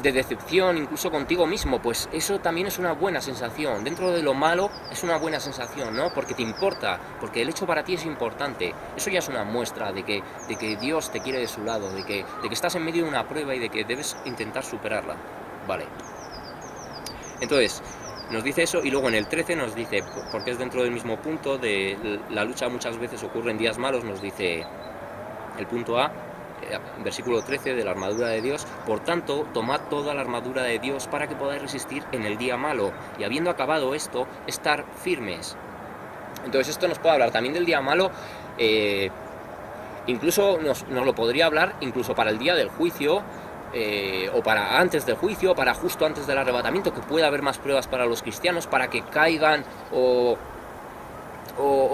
de decepción incluso contigo mismo, pues eso también es una buena sensación. Dentro de lo malo es una buena sensación, ¿no? Porque te importa, porque el hecho para ti es importante. Eso ya es una muestra de que Dios te quiere de su lado, de que estás en medio de una prueba y de que debes intentar superarla. Vale. Entonces, nos dice eso y luego en el 13 nos dice, porque es dentro del mismo punto de la lucha muchas veces ocurre en días malos, nos dice el punto A, versículo 13 de la armadura de Dios, por tanto, tomad toda la armadura de Dios para que podáis resistir en el día malo, y habiendo acabado esto, estar firmes. Entonces esto nos puede hablar también del día malo, incluso nos lo podría hablar incluso para el día del juicio, o para antes del juicio, para justo antes del arrebatamiento, que pueda haber más pruebas para los cristianos, para que caigan o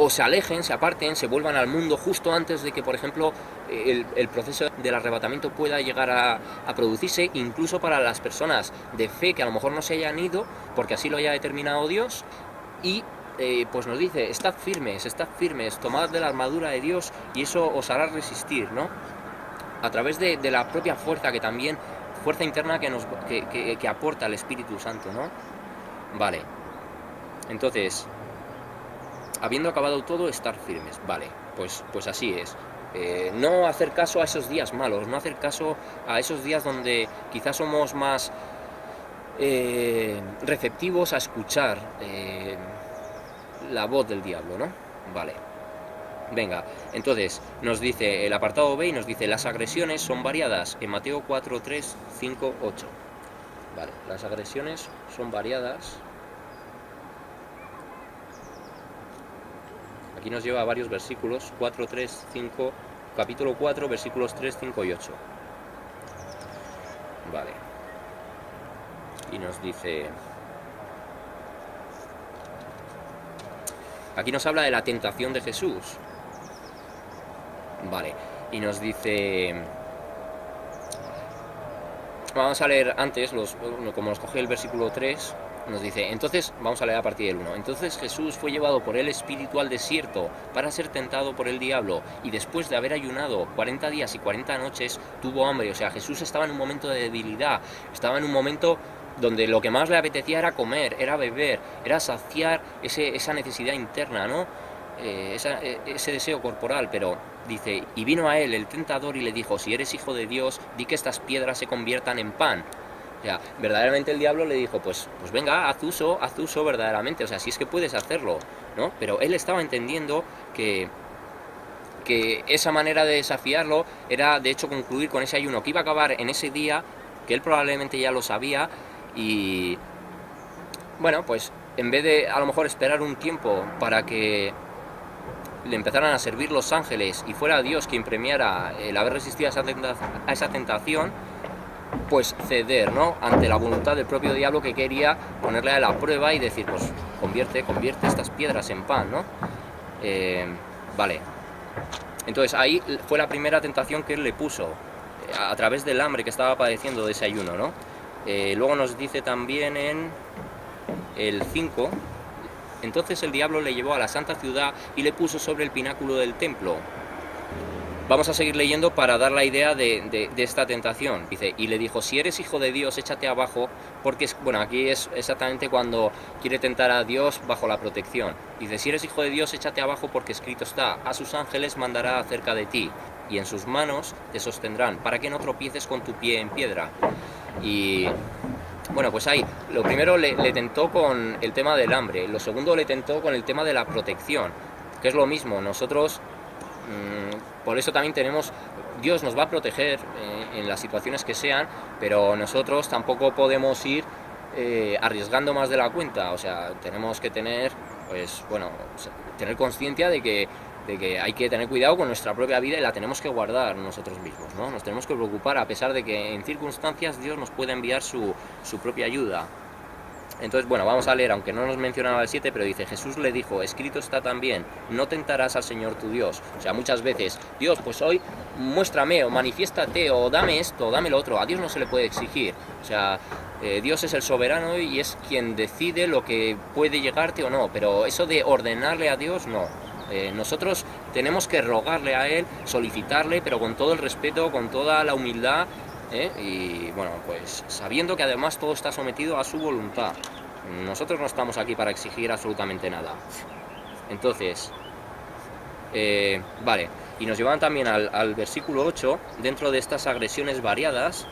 se alejen, se aparten, se vuelvan al mundo justo antes de que, por ejemplo, el proceso del arrebatamiento pueda llegar a producirse, incluso para las personas de fe que a lo mejor no se hayan ido, porque así lo haya determinado Dios, y pues nos dice, estad firmes, tomad de la armadura de Dios y eso os hará resistir, ¿no? A través de la propia fuerza que también, fuerza interna que aporta el Espíritu Santo, ¿no? Vale, entonces, habiendo acabado todo, estar firmes, vale, pues así es. No hacer caso a esos días malos, no hacer caso a esos días donde quizás somos más receptivos a escuchar la voz del diablo, ¿no? Vale. Venga, entonces nos dice el apartado B y nos dice las agresiones son variadas en Mateo 4, 3, 5, 8. Vale, las agresiones son variadas. Aquí nos lleva a varios versículos, 4, 3, 5, capítulo 4, versículos 3, 5 y 8. Vale. Y nos dice... Aquí nos habla de la tentación de Jesús. Vale. Y nos dice... Vamos a leer antes, como nos coge el versículo 3, nos dice, entonces, vamos a leer a partir del 1. Entonces Jesús fue llevado por el Espíritu al desierto para ser tentado por el diablo, y después de haber ayunado 40 días y 40 noches, tuvo hambre. O sea, Jesús estaba en un momento de debilidad, estaba en un momento donde lo que más le apetecía era comer, era beber, era saciar esa necesidad interna, ¿no? Ese deseo corporal, pero dice, y vino a él el tentador y le dijo, si eres hijo de Dios, di que estas piedras se conviertan en pan. O sea, verdaderamente el diablo le dijo, pues venga, haz uso verdaderamente, o sea, si es que puedes hacerlo, ¿no? Pero él estaba entendiendo que esa manera de desafiarlo era, de hecho, concluir con ese ayuno que iba a acabar en ese día, que él probablemente ya lo sabía, y bueno, pues en vez de a lo mejor esperar un tiempo para que le empezaran a servir los ángeles y fuera Dios quien premiara el haber resistido a esa tentación, pues ceder, ¿no?, ante la voluntad del propio diablo, que quería ponerle a la prueba y decir, pues convierte estas piedras en pan, ¿no? Vale. Entonces ahí fue la primera tentación que él le puso, a través del hambre que estaba padeciendo de ese ayuno, ¿no? Luego nos dice también en el 5, entonces el diablo le llevó a la santa ciudad y le puso sobre el pináculo del templo. Vamos a seguir leyendo para dar la idea de esta tentación. Dice, y le dijo, si eres hijo de Dios, échate abajo, porque, bueno, aquí es exactamente cuando quiere tentar a Dios bajo la protección. Dice, si eres hijo de Dios, échate abajo, porque escrito está, a sus ángeles mandará acerca de ti, y en sus manos te sostendrán, para que no tropieces con tu pie en piedra. Y bueno, pues ahí, lo primero le tentó con el tema del hambre, lo segundo le tentó con el tema de la protección, que es lo mismo. Nosotros, por eso también Dios nos va a proteger en las situaciones que sean, pero nosotros tampoco podemos ir arriesgando más de la cuenta. O sea, tenemos que tener, pues bueno, tener conciencia de que hay que tener cuidado con nuestra propia vida y la tenemos que guardar nosotros mismos, ¿no? Nos tenemos que preocupar, a pesar de que en circunstancias Dios nos puede enviar su propia ayuda. Entonces, bueno, vamos a leer, aunque no nos mencionaba el 7, pero dice, Jesús le dijo, escrito está también, no tentarás al Señor tu Dios. O sea, muchas veces, Dios, pues hoy muéstrame, o manifiéstate, o dame esto, o dame lo otro. A Dios no se le puede exigir. O sea, Dios es el soberano y es quien decide lo que puede llegarte o no, pero eso de ordenarle a Dios, no. Nosotros tenemos que rogarle a Él, solicitarle, pero con todo el respeto, con toda la humildad, y bueno, pues sabiendo que además todo está sometido a su voluntad. Nosotros no estamos aquí para exigir absolutamente nada. Entonces, vale, y nos llevan también al versículo 8, dentro de estas agresiones variadas,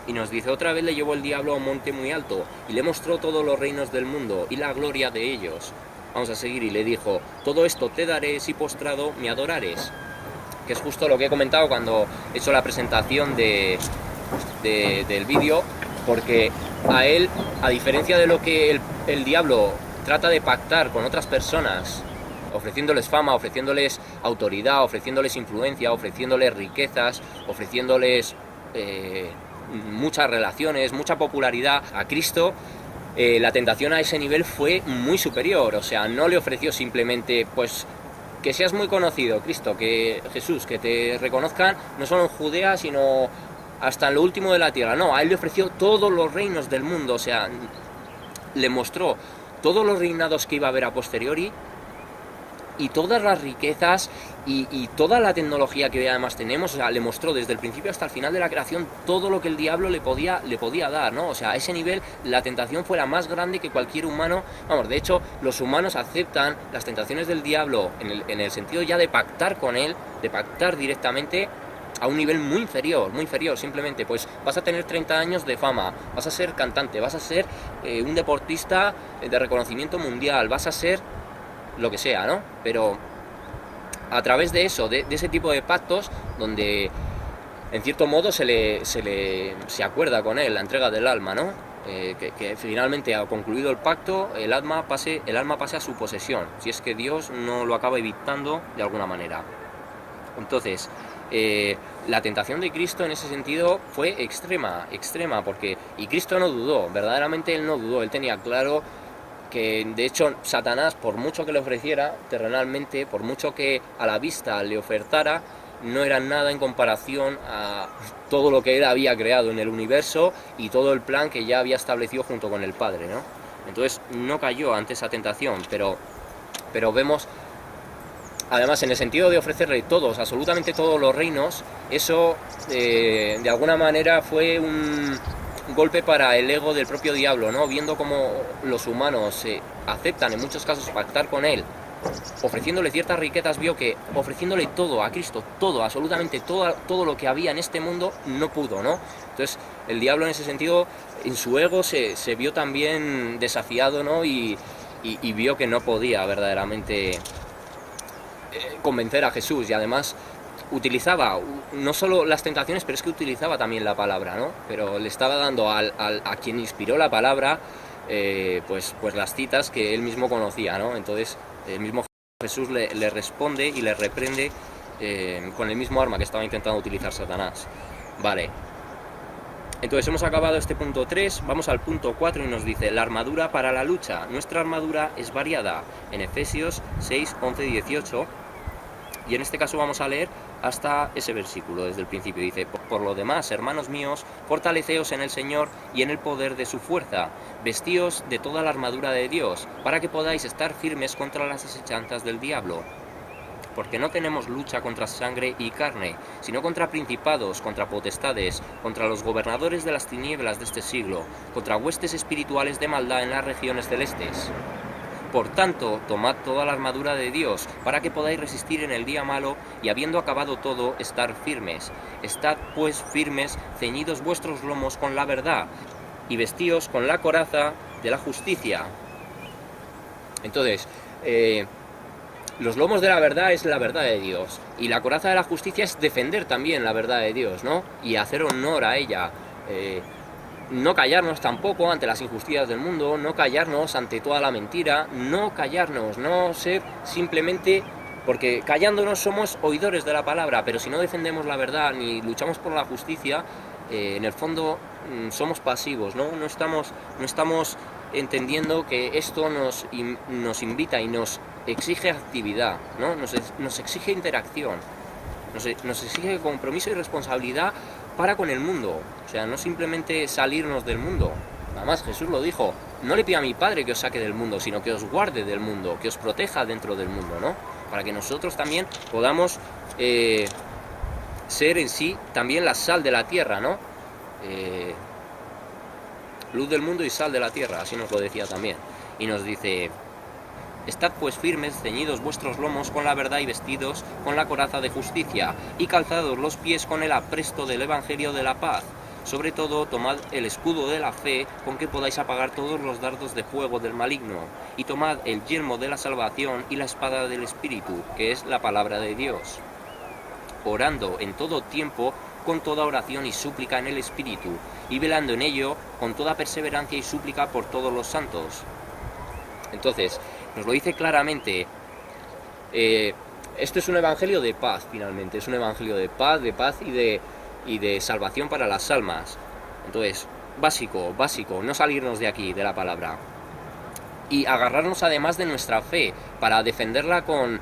y nos dice, otra vez le llevó el diablo a un monte muy alto, y le mostró todos los reinos del mundo, y la gloria de ellos. Vamos a seguir, y le dijo, todo esto te daré si postrado me adorares. Que es justo lo que he comentado cuando he hecho la presentación del vídeo, porque a él, a diferencia de lo que el diablo trata de pactar con otras personas, ofreciéndoles fama, ofreciéndoles autoridad, ofreciéndoles influencia, ofreciéndoles riquezas, ofreciéndoles muchas relaciones, mucha popularidad, a Cristo, la tentación a ese nivel fue muy superior. O sea, no le ofreció simplemente, pues, que seas muy conocido, Cristo, que Jesús, que te reconozcan no solo en Judea, sino hasta en lo último de la tierra. No, a él le ofreció todos los reinos del mundo. O sea, le mostró todos los reinados que iba a haber a posteriori, y todas las riquezas y toda la tecnología que hoy además tenemos, o sea, le mostró desde el principio hasta el final de la creación todo lo que el diablo le podía dar, ¿no? O sea, a ese nivel la tentación fue la más grande que cualquier humano, vamos, de hecho, los humanos aceptan las tentaciones del diablo en el sentido ya de pactar con él, de pactar directamente a un nivel muy inferior, simplemente, pues vas a tener 30 años de fama, vas a ser cantante, vas a ser un deportista de reconocimiento mundial, vas a ser lo que sea, ¿no? Pero a través de eso, de ese tipo de pactos, donde en cierto modo se acuerda con él la entrega del alma, ¿no? Que finalmente, ha concluido el pacto, el alma pase a su posesión, si es que Dios no lo acaba evitando de alguna manera. Entonces, la tentación de Cristo en ese sentido fue extrema, porque, y Cristo no dudó, verdaderamente él no dudó, él tenía claro que de hecho Satanás, por mucho que le ofreciera terrenalmente, por mucho que a la vista le ofertara, no era nada en comparación a todo lo que él había creado en el universo y todo el plan que ya había establecido junto con el Padre, ¿no? Entonces no cayó ante esa tentación, pero vemos, además, en el sentido de ofrecerle todos, absolutamente todos los reinos, eso de alguna manera fue un golpe para el ego del propio diablo, ¿no? Viendo cómo los humanos aceptan en muchos casos pactar con él, ofreciéndole ciertas riquezas, vio que ofreciéndole todo a Cristo, todo, absolutamente todo lo que había en este mundo, no pudo, ¿no? Entonces el diablo en ese sentido, en su ego se vio también desafiado, ¿no? Y vio que no podía verdaderamente convencer a Jesús, y además utilizaba no solo las tentaciones, pero es que utilizaba también la palabra, ¿no? Pero le estaba dando a quien inspiró la palabra pues las citas que él mismo conocía, ¿no? Entonces el mismo Jesús le responde y le reprende con el mismo arma que estaba intentando utilizar Satanás. Vale. Entonces hemos acabado este punto 3, vamos al punto 4 y nos dice la armadura para la lucha. Nuestra armadura es variada, en Efesios 6, 11, 18, y en este caso vamos a leer hasta ese versículo desde el principio. Dice: por lo demás, hermanos míos, fortaleceos en el Señor y en el poder de su fuerza, vestíos de toda la armadura de Dios, para que podáis estar firmes contra las asechanzas del diablo. Porque no tenemos lucha contra sangre y carne, sino contra principados, contra potestades, contra los gobernadores de las tinieblas de este siglo, contra huestes espirituales de maldad en las regiones celestes. Por tanto, tomad toda la armadura de Dios, para que podáis resistir en el día malo, y habiendo acabado todo, estar firmes. Estad pues firmes, ceñidos vuestros lomos con la verdad, y vestíos con la coraza de la justicia. Entonces, los lomos de la verdad es la verdad de Dios, y la coraza de la justicia es defender también la verdad de Dios, ¿no? Y hacer honor a ella. No callarnos tampoco ante las injusticias del mundo, no callarnos ante toda la mentira, no callarnos, no ser simplemente, porque callándonos somos oidores de la palabra, pero si no defendemos la verdad ni luchamos por la justicia, en el fondo somos pasivos, ¿no? No estamos entendiendo que esto nos invita y nos exige actividad, ¿no? Nos exige interacción, nos exige compromiso y responsabilidad para con el mundo, o sea, no simplemente salirnos del mundo. Además Jesús lo dijo: no le pido a mi Padre que os saque del mundo, sino que os guarde del mundo, que os proteja dentro del mundo, ¿no? Para que nosotros también podamos ser en sí también la sal de la tierra, ¿no? Luz del mundo y sal de la tierra, así nos lo decía también. Y nos dice: estad pues firmes, ceñidos vuestros lomos con la verdad y vestidos con la coraza de justicia, y calzados los pies con el apresto del Evangelio de la paz. Sobre todo, tomad el escudo de la fe, con que podáis apagar todos los dardos de fuego del maligno, y tomad el yelmo de la salvación y la espada del Espíritu, que es la palabra de Dios, orando en todo tiempo con toda oración y súplica en el Espíritu, y velando en ello con toda perseverancia y súplica por todos los santos. Entonces, nos lo dice claramente. Esto es un evangelio de paz, finalmente. Es un evangelio de paz y de salvación para las almas. Entonces, básico, no salirnos de aquí, de la palabra. Y agarrarnos además de nuestra fe, para defenderla con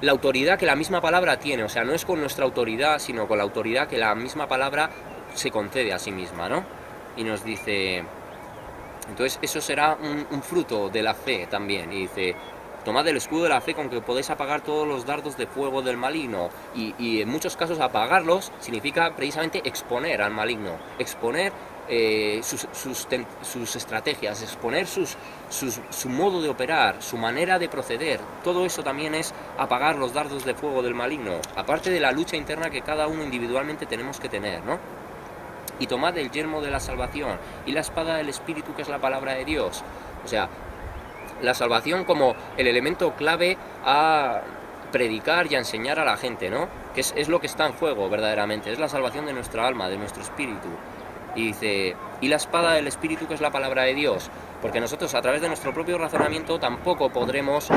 la autoridad que la misma palabra tiene. O sea, no es con nuestra autoridad, sino con la autoridad que la misma palabra se concede a sí misma, ¿no? Y nos dice... Entonces eso será un fruto de la fe también. Y dice: tomad el escudo de la fe con que podéis apagar todos los dardos de fuego del maligno. Y en muchos casos apagarlos significa precisamente exponer al maligno, exponer sus estrategias, exponer su modo de operar, su manera de proceder. Todo eso también es apagar los dardos de fuego del maligno, aparte de la lucha interna que cada uno individualmente tenemos que tener, ¿no? Y tomad el yelmo de la salvación y la espada del Espíritu, que es la palabra de Dios. O sea, la salvación como el elemento clave a predicar y a enseñar a la gente, ¿no? Que es lo que está en juego verdaderamente, es la salvación de nuestra alma, de nuestro espíritu. Y dice, y la espada del Espíritu, que es la palabra de Dios, porque nosotros a través de nuestro propio razonamiento tampoco podremos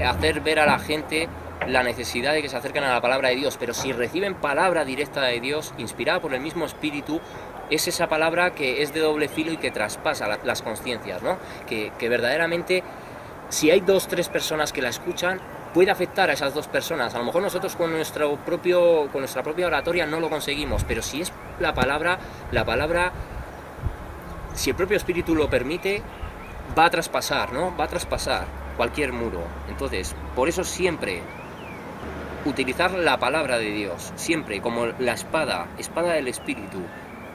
hacer ver a la gente la necesidad de que se acerquen a la palabra de Dios, pero si reciben palabra directa de Dios, inspirada por el mismo Espíritu, es esa palabra que es de doble filo y que traspasa las conciencias, ¿no? Que verdaderamente, si hay 2 o 3 personas que la escuchan, puede afectar a esas 2 personas. A lo mejor nosotros con nuestra propia oratoria no lo conseguimos, pero si es la palabra, si el propio Espíritu lo permite, va a traspasar, ¿no? Va a traspasar cualquier muro. Entonces, por eso siempre utilizar la palabra de Dios, siempre como la espada del Espíritu.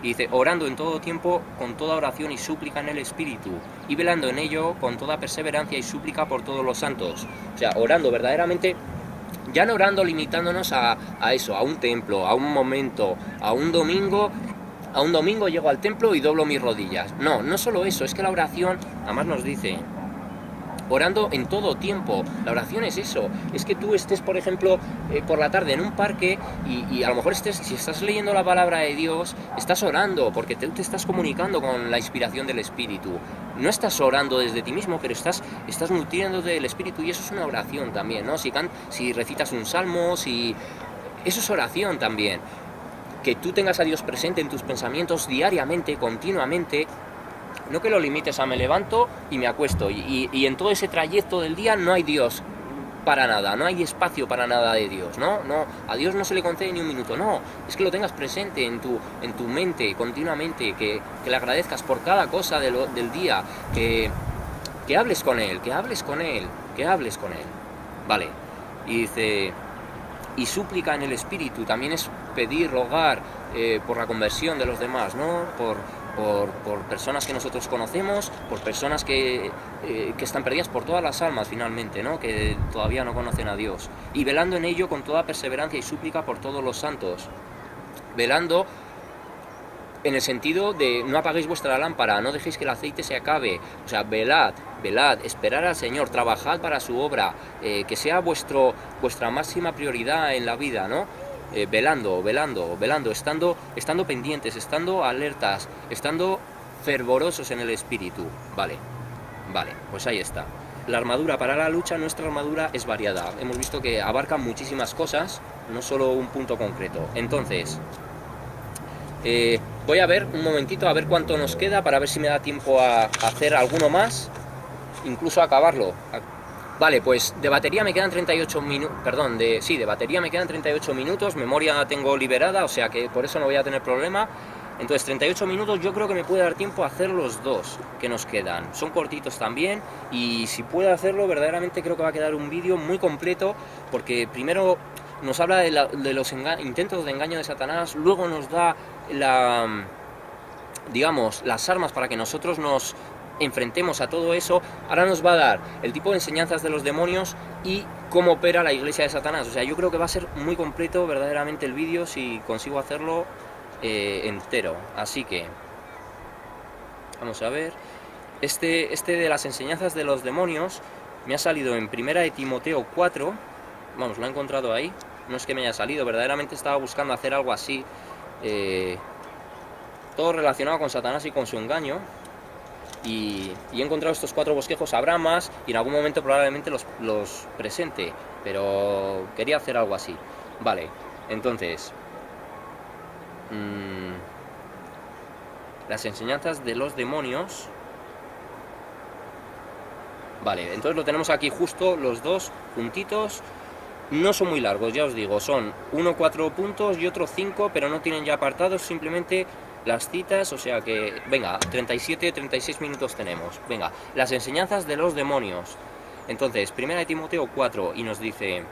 Y dice, orando en todo tiempo con toda oración y súplica en el Espíritu, y velando en ello con toda perseverancia y súplica por todos los santos. O sea, orando verdaderamente, ya no orando limitándonos a eso, a un templo, a un momento, a un domingo llego al templo y doblo mis rodillas. No, no solo eso, es que la oración, además nos dice, orando en todo tiempo. La oración es eso, es que tú estés, por ejemplo, por la tarde en un parque y a lo mejor si estás leyendo la palabra de Dios, estás orando, porque te estás comunicando con la inspiración del Espíritu. No estás orando desde ti mismo, pero estás nutriéndote del Espíritu, y eso es una oración también, ¿no? Si recitas un salmo, eso es oración también. Que tú tengas a Dios presente en tus pensamientos diariamente, continuamente. No que lo limites a me levanto y me acuesto y en todo ese trayecto del día no hay Dios para nada, no hay espacio para nada de Dios, ¿no? A Dios no se le concede ni un minuto, no, es que lo tengas presente en tu mente continuamente, que le agradezcas por cada cosa del día, que hables con Él, vale. Y dice, y súplica en el Espíritu, también es pedir, rogar por la conversión de los demás, ¿no? Por personas que nosotros conocemos, por personas que están perdidas, por todas las almas finalmente, ¿no? Que todavía no conocen a Dios. Y velando en ello con toda perseverancia y súplica por todos los santos. Velando en el sentido de no apaguéis vuestra lámpara, no dejéis que el aceite se acabe. O sea, velad, esperar al Señor, trabajad para su obra, que sea vuestra máxima prioridad en la vida, ¿no? Velando, estando pendientes, estando alertas, estando fervorosos en el Espíritu. Vale, pues ahí está. La armadura para la lucha, nuestra armadura es variada. Hemos visto que abarca muchísimas cosas, no solo un punto concreto. Entonces, voy a ver un momentito, a ver cuánto nos queda, para ver si me da tiempo a hacer alguno más, incluso a acabarlo. Vale, pues de batería me quedan 38 minutos, de batería me quedan 38 minutos, memoria tengo liberada, o sea que por eso no voy a tener problema. Entonces 38 minutos yo creo que me puede dar tiempo a hacer los 2 que nos quedan. Son cortitos también, y si puedo hacerlo verdaderamente creo que va a quedar un vídeo muy completo, porque primero nos habla de los intentos de engaño de Satanás, luego nos da las armas para que nosotros nos enfrentemos a todo eso. Ahora nos va a dar el tipo de enseñanzas de los demonios y cómo opera la iglesia de Satanás. O sea, yo creo que va a ser muy completo verdaderamente el vídeo si consigo hacerlo entero. Así que vamos a ver. Este de las enseñanzas de los demonios me ha salido en 1 de Timoteo 4. Vamos, lo he encontrado ahí. No es que me haya salido, verdaderamente estaba buscando hacer algo así, todo relacionado con Satanás y con su engaño. Y he encontrado estos 4 bosquejos, habrá más, y en algún momento probablemente los presente, pero quería hacer algo así. Vale, entonces, las enseñanzas de los demonios. Vale, entonces lo tenemos aquí justo, los 2 juntitos. No son muy largos, ya os digo, son uno 4 puntos y otro 5, pero no tienen ya apartados, simplemente las citas, o sea que, venga, 36 minutos tenemos. Venga, las enseñanzas de los demonios. Entonces, 1 Timoteo 4, y nos dice,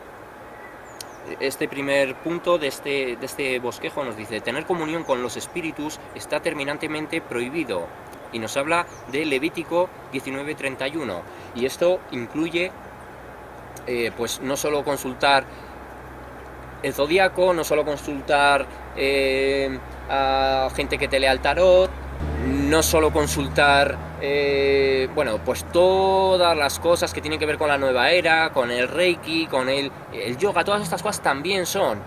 este primer punto de este bosquejo nos dice, tener comunión con los espíritus está terminantemente prohibido. Y nos habla de Levítico 19:31. Y esto incluye, pues no solo consultar el zodíaco, no solo consultar a gente que te lea el tarot, no solo consultar, bueno, pues todas las cosas que tienen que ver con la nueva era, con el reiki, con el yoga, todas estas cosas también son,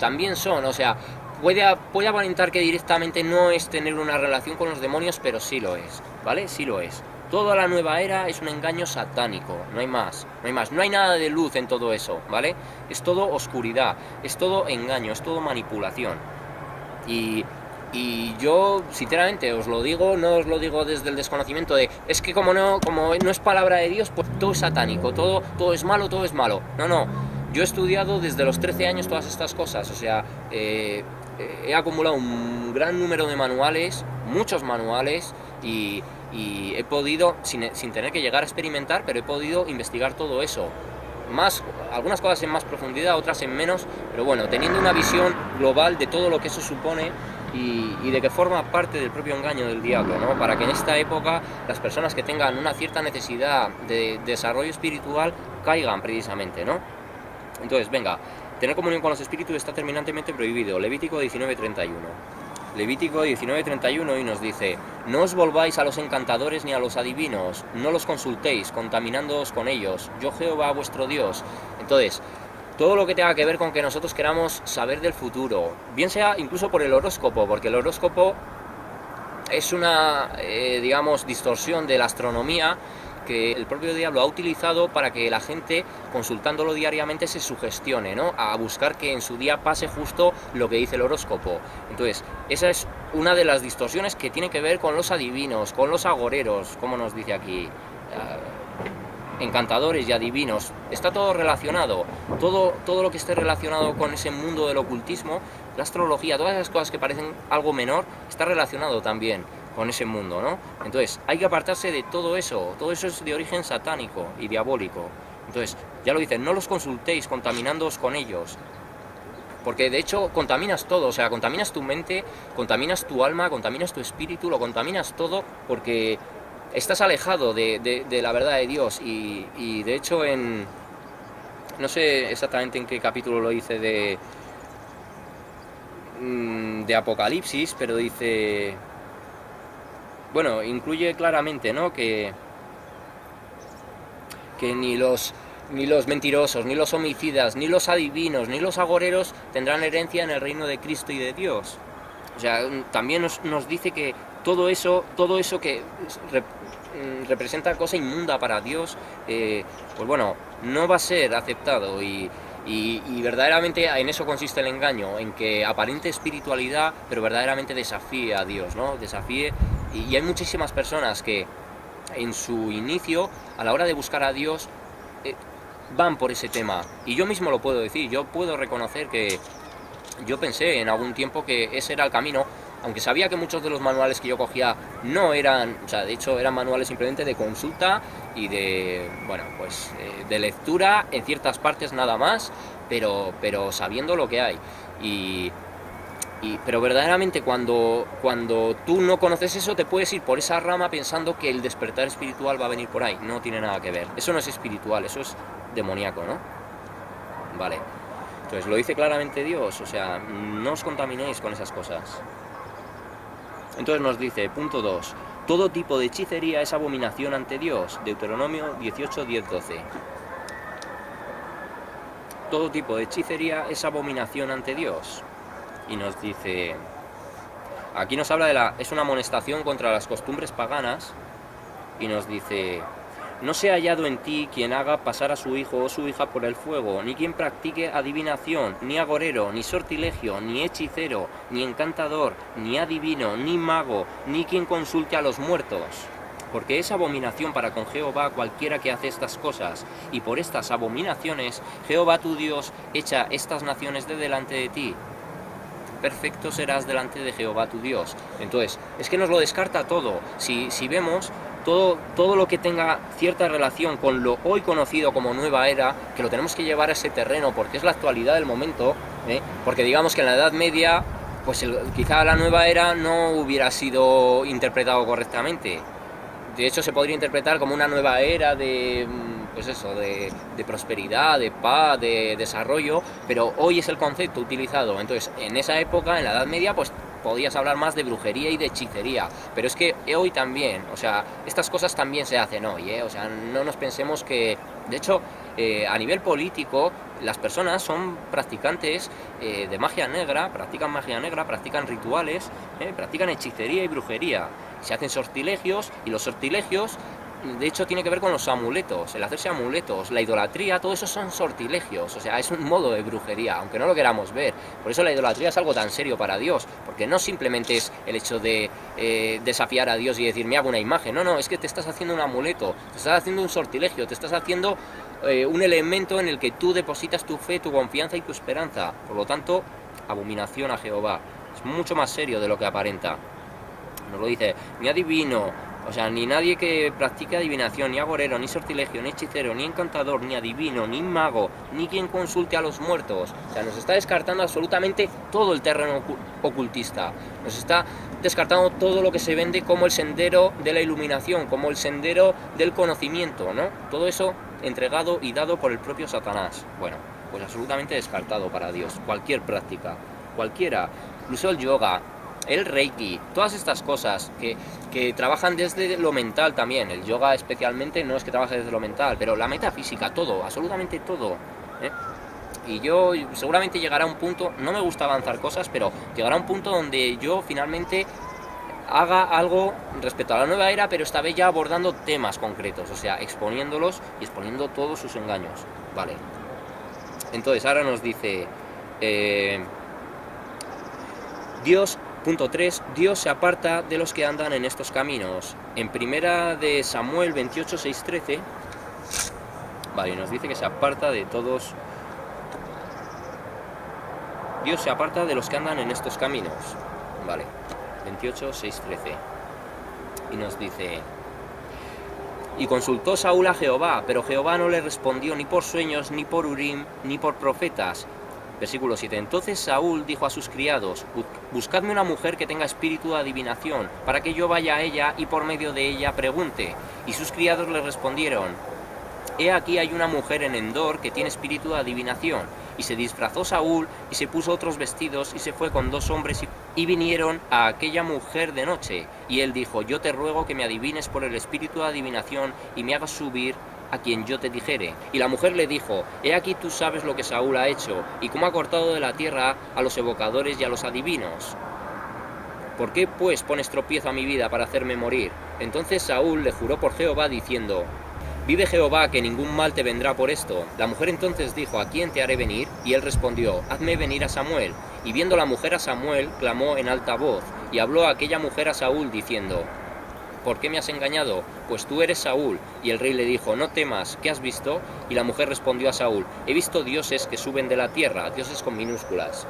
o sea, puede aparentar que directamente no es tener una relación con los demonios, pero sí lo es, ¿vale? Sí lo es. Toda la nueva era es un engaño satánico, no hay más, no hay nada de luz en todo eso, ¿vale? Es todo oscuridad, es todo engaño, es todo manipulación. Y yo, sinceramente, os lo digo, no os lo digo desde el desconocimiento de, es que como no es palabra de Dios, pues todo es satánico, todo es malo, todo es malo. No, yo he estudiado desde los 13 años todas estas cosas, o sea, he acumulado un gran número de manuales, muchos manuales, y he podido, sin tener que llegar a experimentar, pero he podido investigar todo eso. Algunas cosas en más profundidad, otras en menos, pero bueno, teniendo una visión global de todo lo que eso supone y de que forma parte del propio engaño del diablo, ¿no? Para que en esta época las personas que tengan una cierta necesidad de desarrollo espiritual caigan precisamente, ¿no? Entonces, venga, tener comunión con los espíritus está terminantemente prohibido. Levítico 19:31. Levítico 19:31 y nos dice, no os volváis a los encantadores ni a los adivinos, no los consultéis, contaminándoos con ellos, yo Jehová vuestro Dios. Entonces, todo lo que tenga que ver con que nosotros queramos saber del futuro, bien sea incluso por el horóscopo, porque el horóscopo es una, digamos, distorsión de la astronomía que el propio diablo ha utilizado para que la gente, consultándolo diariamente, se sugestione, ¿no? A buscar que en su día pase justo lo que dice el horóscopo. Entonces, esa es una de las distorsiones que tiene que ver con los adivinos, con los agoreros, como nos dice aquí, encantadores y adivinos. Está todo relacionado, todo lo que esté relacionado con ese mundo del ocultismo, la astrología, todas esas cosas que parecen algo menor, está relacionado también con ese mundo, ¿no? Entonces, hay que apartarse de todo eso es de origen satánico y diabólico. Entonces, ya lo dicen, no los consultéis contaminándoos con ellos, porque de hecho contaminas todo, o sea, contaminas tu mente, contaminas tu alma, contaminas tu espíritu, lo contaminas todo porque estás alejado de la verdad de Dios y de hecho no sé exactamente en qué capítulo lo hice de Apocalipsis, pero dice, bueno, incluye claramente, ¿no? que ni los mentirosos, ni los homicidas, ni los adivinos, ni los agoreros tendrán herencia en el reino de Cristo y de Dios. O sea, también nos dice que todo eso que representa cosa inmunda para Dios, pues bueno, no va a ser aceptado y verdaderamente en eso consiste el engaño, en que aparente espiritualidad, pero verdaderamente desafíe a Dios, ¿no? Desafíe, y hay muchísimas personas que en su inicio, a la hora de buscar a Dios, van por ese tema. Y yo mismo lo puedo decir, yo puedo reconocer que yo pensé en algún tiempo que ese era el camino, aunque sabía que muchos de los manuales que yo cogía no eran, o sea, de hecho eran manuales simplemente de consulta y de, bueno, pues de lectura en ciertas partes nada más, pero sabiendo lo que hay. Pero verdaderamente cuando tú no conoces eso, te puedes ir por esa rama pensando que el despertar espiritual va a venir por ahí. No tiene nada que ver. Eso no es espiritual, eso es demoníaco, ¿no? Vale. Entonces lo dice claramente Dios, o sea, no os contaminéis con esas cosas. Entonces nos dice, punto 2, todo tipo de hechicería es abominación ante Dios, Deuteronomio 18, 10, 12. Todo tipo de hechicería es abominación ante Dios. Y nos dice, aquí nos habla es una amonestación contra las costumbres paganas, y nos dice, no sea hallado en ti quien haga pasar a su hijo o su hija por el fuego, ni quien practique adivinación, ni agorero, ni sortilegio, ni hechicero, ni encantador, ni adivino, ni mago, ni quien consulte a los muertos. Porque es abominación para con Jehová cualquiera que hace estas cosas, y por estas abominaciones Jehová tu Dios echa estas naciones de delante de ti. perfecto serás delante de Jehová tu Dios. Entonces, es que nos lo descarta todo. Si vemos todo lo que tenga cierta relación con lo hoy conocido como nueva era, que lo tenemos que llevar a ese terreno, porque es la actualidad del momento, porque digamos que en la Edad Media, pues quizá la nueva era no hubiera sido interpretado correctamente. De hecho, se podría interpretar como una nueva era de, pues eso, de prosperidad, de paz, de desarrollo, pero hoy es el concepto utilizado. Entonces, en esa época, en la Edad Media, pues podías hablar más de brujería y de hechicería, pero es que hoy también, o sea, estas cosas también se hacen hoy, o sea, no nos pensemos que, de hecho, a nivel político, las personas son practicantes de magia negra, practican rituales, practican hechicería y brujería, se hacen sortilegios, y los sortilegios, de hecho, tiene que ver con los amuletos, el hacerse amuletos, la idolatría, todo eso son sortilegios, o sea, es un modo de brujería, aunque no lo queramos ver. Por eso la idolatría es algo tan serio para Dios, porque no simplemente es el hecho de desafiar a Dios y decir, me hago una imagen, no, es que te estás haciendo un amuleto, te estás haciendo un sortilegio, te estás haciendo un elemento en el que tú depositas tu fe, tu confianza y tu esperanza. Por lo tanto, abominación a Jehová. Es mucho más serio de lo que aparenta. Nos lo dice, ni adivino, o sea, ni nadie que practique adivinación, ni agorero, ni sortilegio, ni hechicero, ni encantador, ni adivino, ni mago, ni quien consulte a los muertos. O sea, nos está descartando absolutamente todo el terreno ocultista. Nos está descartando todo lo que se vende como el sendero de la iluminación, como el sendero del conocimiento, ¿no? Todo eso entregado y dado por el propio Satanás. Bueno, pues absolutamente descartado para Dios. Cualquier práctica, cualquiera, incluso el yoga, el reiki, todas estas cosas que trabajan desde lo mental también. El yoga especialmente no es que trabaje desde lo mental, pero la metafísica, todo, absolutamente todo, Y yo seguramente llegará a un punto, no me gusta avanzar cosas, pero llegará a un punto donde yo finalmente haga algo respecto a la nueva era, pero esta vez ya abordando temas concretos, o sea, exponiéndolos y exponiendo todos sus engaños, ¿vale? Entonces ahora nos dice Dios. Punto 3. Dios se aparta de los que andan en estos caminos. En primera de Samuel 28, 6, 13, vale, nos dice que se aparta de todos. Dios se aparta de los que andan en estos caminos. Vale, 28, 6, 13. Y nos dice, y consultó Saúl a Jehová, pero Jehová no le respondió ni por sueños, ni por Urim, ni por profetas. Versículo 7. Entonces Saúl dijo a sus criados, buscadme una mujer que tenga espíritu de adivinación, para que yo vaya a ella y por medio de ella pregunte. Y sus criados le respondieron, he aquí hay una mujer en Endor que tiene espíritu de adivinación. Y se disfrazó Saúl y se puso otros vestidos y se fue con 2 hombres y vinieron a aquella mujer de noche. Y él dijo, yo te ruego que me adivines por el espíritu de adivinación y me hagas subir a quien yo te dijere. Y la mujer le dijo, he aquí tú sabes lo que Saúl ha hecho, y cómo ha cortado de la tierra a los evocadores y a los adivinos. ¿Por qué pues pones tropiezo a mi vida para hacerme morir? Entonces Saúl le juró por Jehová diciendo, vive Jehová que ningún mal te vendrá por esto. La mujer entonces dijo, ¿a quién te haré venir? Y él respondió, hazme venir a Samuel. Y viendo la mujer a Samuel, clamó en alta voz, y habló aquella mujer a Saúl diciendo, ¿por qué me has engañado? Pues tú eres Saúl. Y el rey le dijo, no temas, ¿qué has visto? Y la mujer respondió a Saúl, he visto dioses que suben de la tierra, dioses con minúsculas.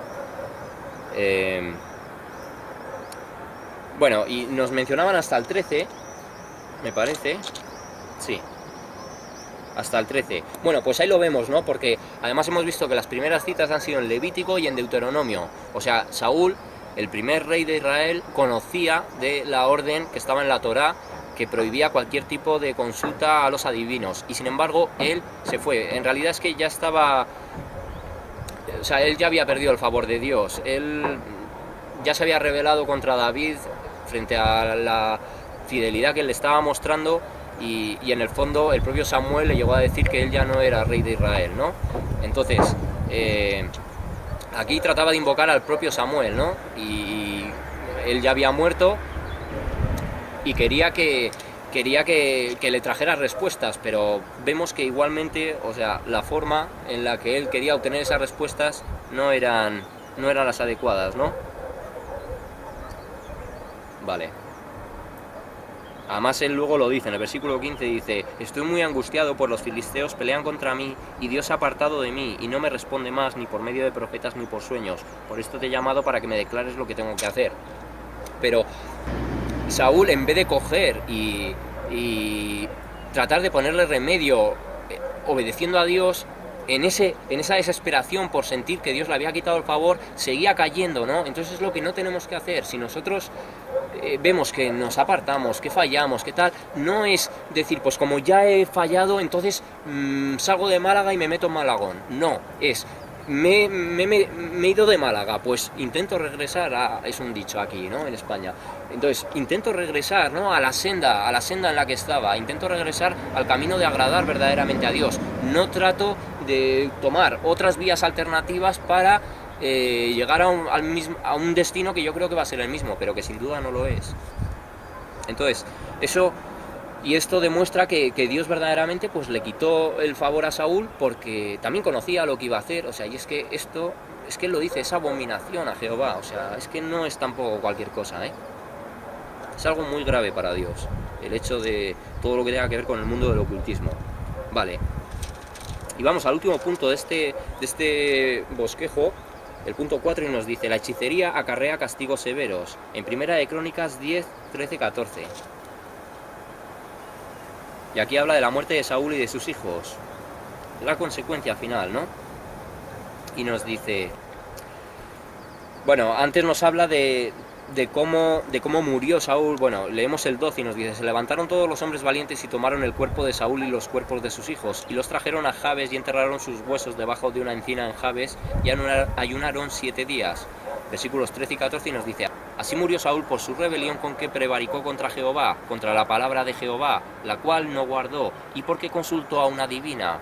Bueno, y nos mencionaban hasta el 13, me parece. Sí, hasta el 13. Bueno, pues ahí lo vemos, ¿no? Porque además hemos visto que las primeras citas han sido en Levítico y en Deuteronomio. O sea, Saúl, el primer rey de Israel, conocía de la orden que estaba en la Torá, que prohibía cualquier tipo de consulta a los adivinos. Y sin embargo, él se fue. En realidad es que ya estaba... O sea, él ya había perdido el favor de Dios. Él ya se había rebelado contra David frente a la fidelidad que él le estaba mostrando. Y en el fondo el propio Samuel le llegó a decir que él ya no era rey de Israel, ¿no? Entonces, aquí trataba de invocar al propio Samuel, ¿no? Y él ya había muerto y quería que le trajera respuestas, pero vemos que igualmente, o sea, la forma en la que él quería obtener esas respuestas no eran las adecuadas, ¿no? Vale. Además él luego lo dice, en el versículo 15 dice: estoy muy angustiado, por los filisteos pelean contra mí, y Dios se ha apartado de mí, y no me responde más, ni por medio de profetas, ni por sueños. Por esto te he llamado, para que me declares lo que tengo que hacer. Pero Saúl, en vez de coger y tratar de ponerle remedio, obedeciendo a Dios, en esa desesperación por sentir que Dios le había quitado el favor, seguía cayendo, ¿no? Entonces es lo que no tenemos que hacer. Si nosotros vemos que nos apartamos, que fallamos, que tal, no es decir, pues como ya he fallado, entonces salgo de Málaga y me meto en Malagón. No, es... Me he ido de Málaga, pues intento regresar es un dicho aquí, ¿no? En España. Entonces, intento regresar, ¿no? a la senda en la que estaba, intento regresar al camino de agradar verdaderamente a Dios. No trato de tomar otras vías alternativas para llegar a un destino que yo creo que va a ser el mismo, pero que sin duda no lo es. Entonces, esto demuestra que Dios verdaderamente pues le quitó el favor a Saúl, porque también conocía lo que iba a hacer. O sea, y es que él lo dice, es abominación a Jehová. O sea, es que no es tampoco cualquier cosa, ¿eh? Es algo muy grave para Dios, el hecho de todo lo que tenga que ver con el mundo del ocultismo. Vale. Y vamos al último punto de este bosquejo, el punto 4, y nos dice: la hechicería acarrea castigos severos. En Primera de Crónicas 10, 13, 14. Y aquí habla de la muerte de Saúl y de sus hijos, la consecuencia final, ¿no? Y nos dice... Bueno, antes nos habla de cómo murió Saúl. Bueno, leemos el 12 y nos dice: se levantaron todos los hombres valientes y tomaron el cuerpo de Saúl y los cuerpos de sus hijos, y los trajeron a Jabes, y enterraron sus huesos debajo de una encina en Jabes, y ayunaron 7 días. Versículos 13 y 14 y nos dice: así murió Saúl por su rebelión, con que prevaricó contra Jehová, contra la palabra de Jehová, la cual no guardó, y porque consultó a una divina.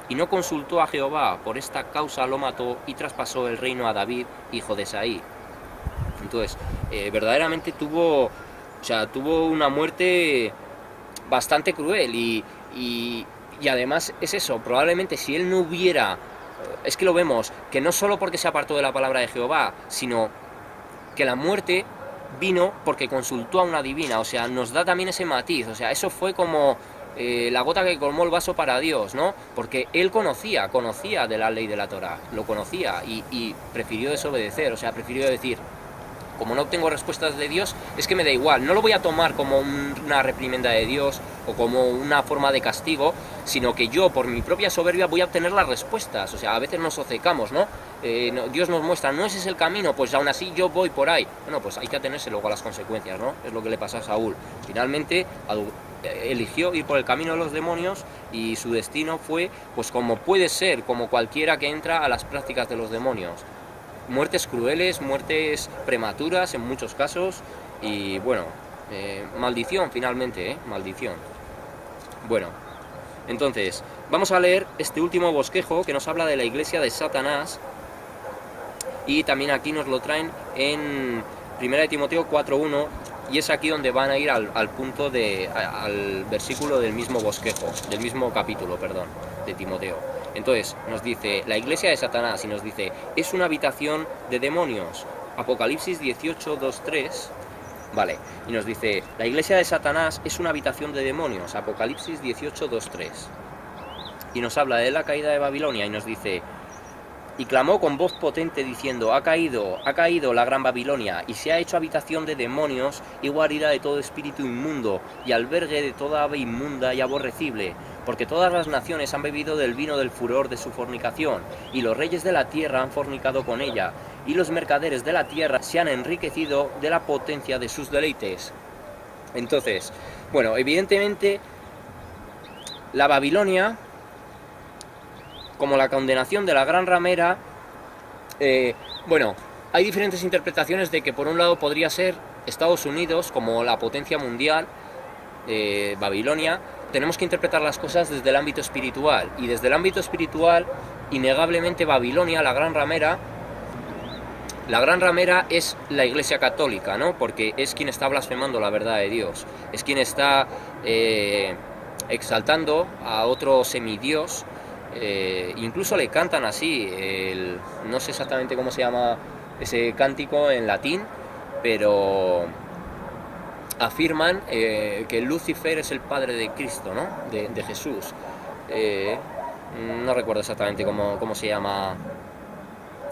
Y no consultó a Jehová, por esta causa lo mató, y traspasó el reino a David, hijo de Esaí. Entonces, verdaderamente tuvo una muerte bastante cruel, y además es eso, probablemente si él no hubiera... Es que lo vemos, que no solo porque se apartó de la palabra de Jehová, sino que la muerte vino porque consultó a una divina. O sea, nos da también ese matiz. O sea, eso fue como la gota que colmó el vaso para Dios, ¿no? Porque él conocía de la ley de la Torá, lo conocía, y prefirió desobedecer. O sea, prefirió decir: como no obtengo respuestas de Dios, es que me da igual, no lo voy a tomar como una reprimenda de Dios o como una forma de castigo, sino que yo, por mi propia soberbia, voy a obtener las respuestas. O sea, a veces nos obcecamos, ¿no? Dios nos muestra: no, ese es el camino, pues aún así yo voy por ahí. Bueno, pues hay que atenerse luego a las consecuencias, ¿no? Es lo que le pasó a Saúl. Finalmente eligió ir por el camino de los demonios, y su destino fue, pues como puede ser, como cualquiera que entra a las prácticas de los demonios. Muertes crueles, muertes prematuras en muchos casos, y bueno, maldición finalmente, maldición. Bueno, entonces, vamos a leer este último bosquejo que nos habla de la iglesia de Satanás, y también aquí nos lo traen en 1 de Timoteo 4.1, y es aquí donde van a ir al punto al versículo del mismo bosquejo, del mismo capítulo, perdón, de Timoteo. Entonces nos dice: la iglesia de Satanás, y nos dice: es una habitación de demonios. Apocalipsis 18, 2, 3. Vale, y nos dice: la iglesia de Satanás es una habitación de demonios. Apocalipsis 18, 2, 3. Y nos habla de la caída de Babilonia, y nos dice: y clamó con voz potente diciendo: ha caído la gran Babilonia, y se ha hecho habitación de demonios, y guarida de todo espíritu inmundo, y albergue de toda ave inmunda y aborrecible, porque todas las naciones han bebido del vino del furor de su fornicación, y los reyes de la tierra han fornicado con ella, y los mercaderes de la tierra se han enriquecido de la potencia de sus deleites. Entonces, bueno, evidentemente la Babilonia, como la condenación de la gran ramera, bueno, hay diferentes interpretaciones de que por un lado podría ser Estados Unidos como la potencia mundial, Babilonia. Tenemos que interpretar las cosas desde el ámbito espiritual, y desde el ámbito espiritual, innegablemente Babilonia, la gran ramera es la Iglesia Católica, ¿no? Porque es quien está blasfemando la verdad de Dios, es quien está exaltando a otro semidios. Incluso le cantan así, no sé exactamente cómo se llama ese cántico en latín, pero afirman que Lucifer es el padre de Cristo, ¿no? De Jesús. No recuerdo exactamente cómo se llama,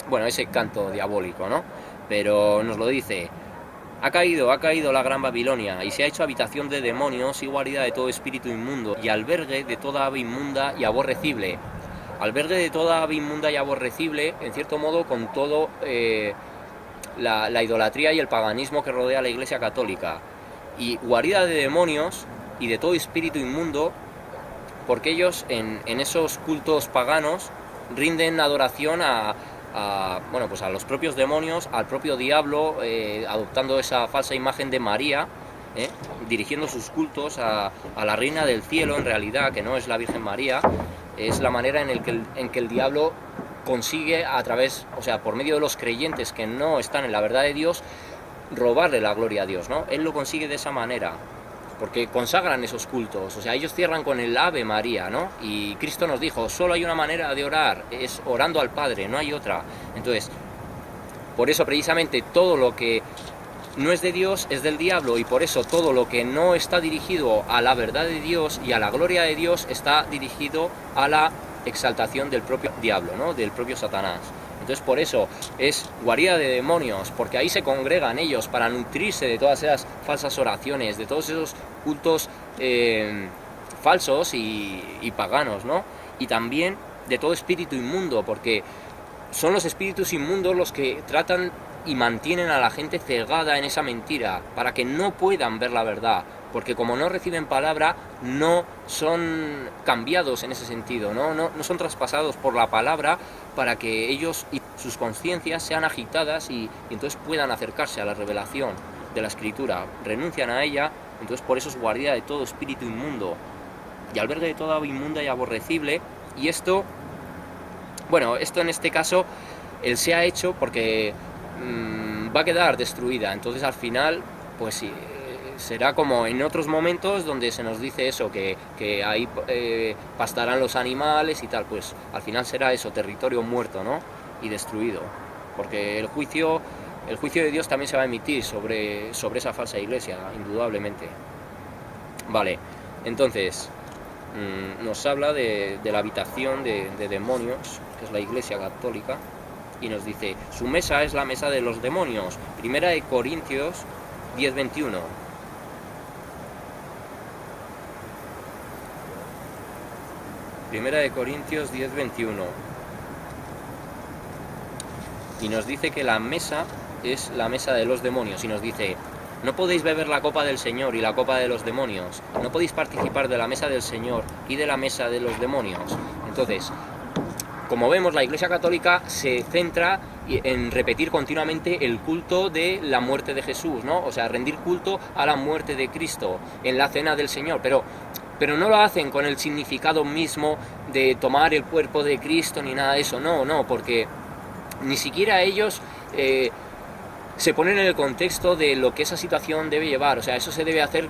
bueno, ese canto diabólico, ¿no? Pero nos lo dice: ha caído la gran Babilonia, y se ha hecho habitación de demonios y guarida de todo espíritu inmundo, y albergue de toda ave inmunda y aborrecible. Albergue de toda ave inmunda y aborrecible, en cierto modo, con todo la idolatría y el paganismo que rodea a la Iglesia Católica. Y guarida de demonios y de todo espíritu inmundo, porque ellos en esos cultos paganos rinden adoración a los propios demonios, al propio diablo, adoptando esa falsa imagen de María, dirigiendo sus cultos a la reina del cielo, en realidad, que no es la Virgen María. Es la manera en que el diablo consigue, a través, o sea, por medio de los creyentes que no están en la verdad de Dios, robarle la gloria a Dios, ¿no? Él lo consigue de esa manera, porque consagran esos cultos, o sea, ellos cierran con el Ave María, ¿no? Y Cristo nos dijo: solo hay una manera de orar, es orando al Padre, no hay otra. Entonces, por eso precisamente todo lo que no es de Dios es del diablo, y por eso todo lo que no está dirigido a la verdad de Dios y a la gloria de Dios está dirigido a la exaltación del propio diablo, ¿no? Del propio Satanás. Entonces, por eso es guarida de demonios, porque ahí se congregan ellos para nutrirse de todas esas falsas oraciones, de todos esos cultos falsos y paganos, ¿no? Y también de todo espíritu inmundo, porque son los espíritus inmundos los que tratan y mantienen a la gente cegada en esa mentira, para que no puedan ver la verdad, porque como no reciben palabra, no son cambiados en ese sentido, no son traspasados por la palabra, para que ellos y sus conciencias sean agitadas y entonces puedan acercarse a la revelación de la Escritura. Renuncian a ella, entonces por eso es guardia de todo espíritu inmundo y albergue de toda ave inmunda y aborrecible. Y esto en este caso, él se ha hecho porque va a quedar destruida. Entonces al final, pues sí, será como en otros momentos donde se nos dice eso, que ahí pastarán los animales y tal, pues al final será eso, territorio muerto, ¿no? Y destruido, porque el juicio de Dios también se va a emitir sobre esa falsa iglesia, indudablemente. Vale, entonces nos habla de la habitación de demonios, que es la Iglesia Católica, y nos dice: su mesa es la mesa de los demonios. Primera de Corintios 10:21. Primera de Corintios 10:21. Y nos dice que la mesa es la mesa de los demonios, y nos dice: no podéis beber la copa del Señor y la copa de los demonios, no podéis participar de la mesa del Señor y de la mesa de los demonios. Entonces, como vemos, la Iglesia Católica se centra en repetir continuamente el culto de la muerte de Jesús, ¿no? O sea, rendir culto a la muerte de Cristo en la cena del Señor, pero no lo hacen con el significado mismo de tomar el cuerpo de Cristo ni nada de eso, no, porque ni siquiera ellos se ponen en el contexto de lo que esa situación debe llevar. O sea, eso se debe hacer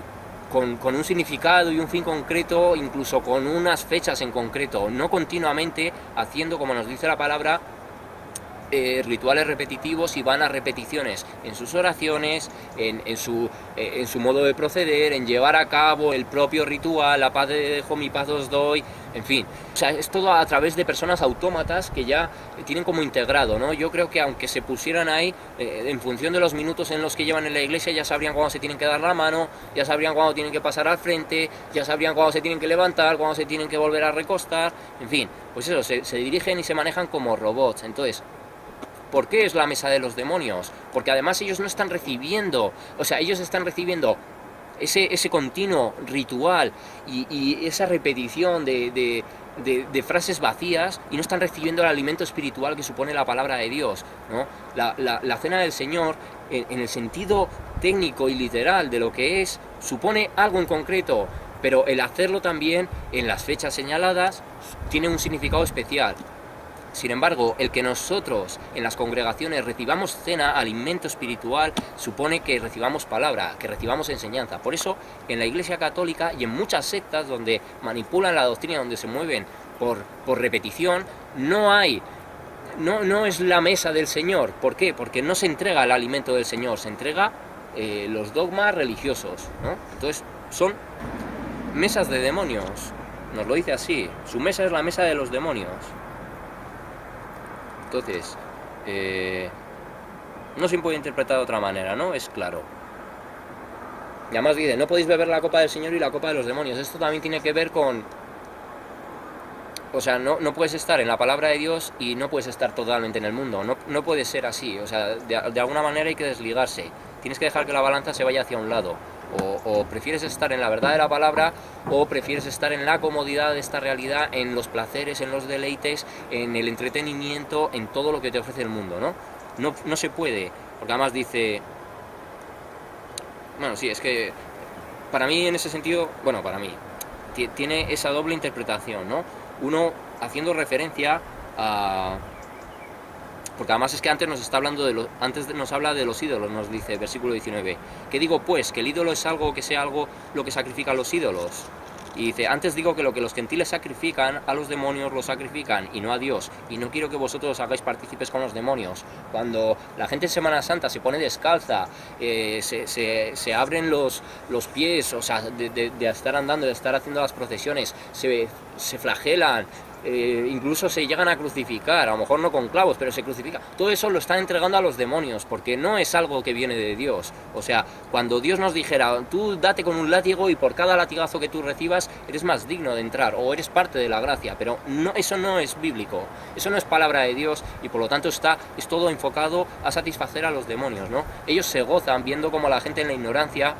con un significado y un fin concreto, incluso con unas fechas en concreto, no continuamente haciendo, como nos dice la palabra, rituales repetitivos y vanas repeticiones en sus oraciones, en su modo de proceder, en llevar a cabo el propio ritual: la paz te dejo, mi paz os doy, en fin. O sea, es todo a través de personas autómatas que ya tienen como integrado, ¿no? Yo creo que aunque se pusieran ahí, en función de los minutos en los que llevan en la iglesia, ya sabrían cuándo se tienen que dar la mano, ya sabrían cuándo tienen que pasar al frente, ya sabrían cuándo se tienen que levantar, cuándo se tienen que volver a recostar, en fin, pues eso, se dirigen y se manejan como robots. Entonces, ¿por qué es la mesa de los demonios? Porque además ellos no están recibiendo, o sea, ellos están recibiendo ese continuo ritual y esa repetición de frases vacías, y no están recibiendo el alimento espiritual que supone la palabra de Dios, ¿no? La cena del Señor, en el sentido técnico y literal de lo que es, supone algo en concreto, pero el hacerlo también en las fechas señaladas tiene un significado especial. Sin embargo, el que nosotros en las congregaciones recibamos cena, alimento espiritual, supone que recibamos palabra, que recibamos enseñanza. Por eso, en la Iglesia Católica y en muchas sectas donde manipulan la doctrina, donde se mueven por repetición, no es la mesa del Señor. ¿Por qué? Porque no se entrega el alimento del Señor, se entrega los dogmas religiosos, ¿no? Entonces son mesas de demonios, nos lo dice así, su mesa es la mesa de los demonios. Entonces, no se puede interpretar de otra manera, ¿no? Es claro. Y además dice, no podéis beber la copa del Señor y la copa de los demonios. Esto también tiene que ver con... O sea, no puedes estar en la palabra de Dios y no puedes estar totalmente en el mundo. No puede ser así. O sea, de alguna manera hay que desligarse. Tienes que dejar que la balanza se vaya hacia un lado. O prefieres estar en la verdad de la palabra, o prefieres estar en la comodidad de esta realidad, en los placeres, en los deleites, en el entretenimiento, en todo lo que te ofrece el mundo, ¿no? No se puede. Porque además dice... Bueno, sí, es que para mí en ese sentido, bueno, para mí, tiene esa doble interpretación, ¿no? Uno haciendo referencia a... Porque además es que antes nos está hablando nos habla de los ídolos, nos dice, versículo 19. ¿Qué digo pues? ¿Que el ídolo es algo que sea algo lo que sacrifican los ídolos? Y dice, antes digo que lo que los gentiles sacrifican, a los demonios lo sacrifican, y no a Dios. Y no quiero que vosotros os hagáis partícipes con los demonios. Cuando la gente en Semana Santa se pone descalza, se abren los pies, o sea, de estar andando, de estar haciendo las procesiones, se flagelan, incluso se llegan a crucificar, a lo mejor no con clavos, pero se crucifica. Todo eso lo están entregando a los demonios, porque no es algo que viene de Dios. O sea, cuando Dios nos dijera, tú date con un látigo y por cada latigazo que tú recibas eres más digno de entrar, o eres parte de la gracia, pero eso no es bíblico, eso no es palabra de Dios, y por lo tanto es todo enfocado a satisfacer a los demonios, ¿no? Ellos se gozan viendo como la gente en la ignorancia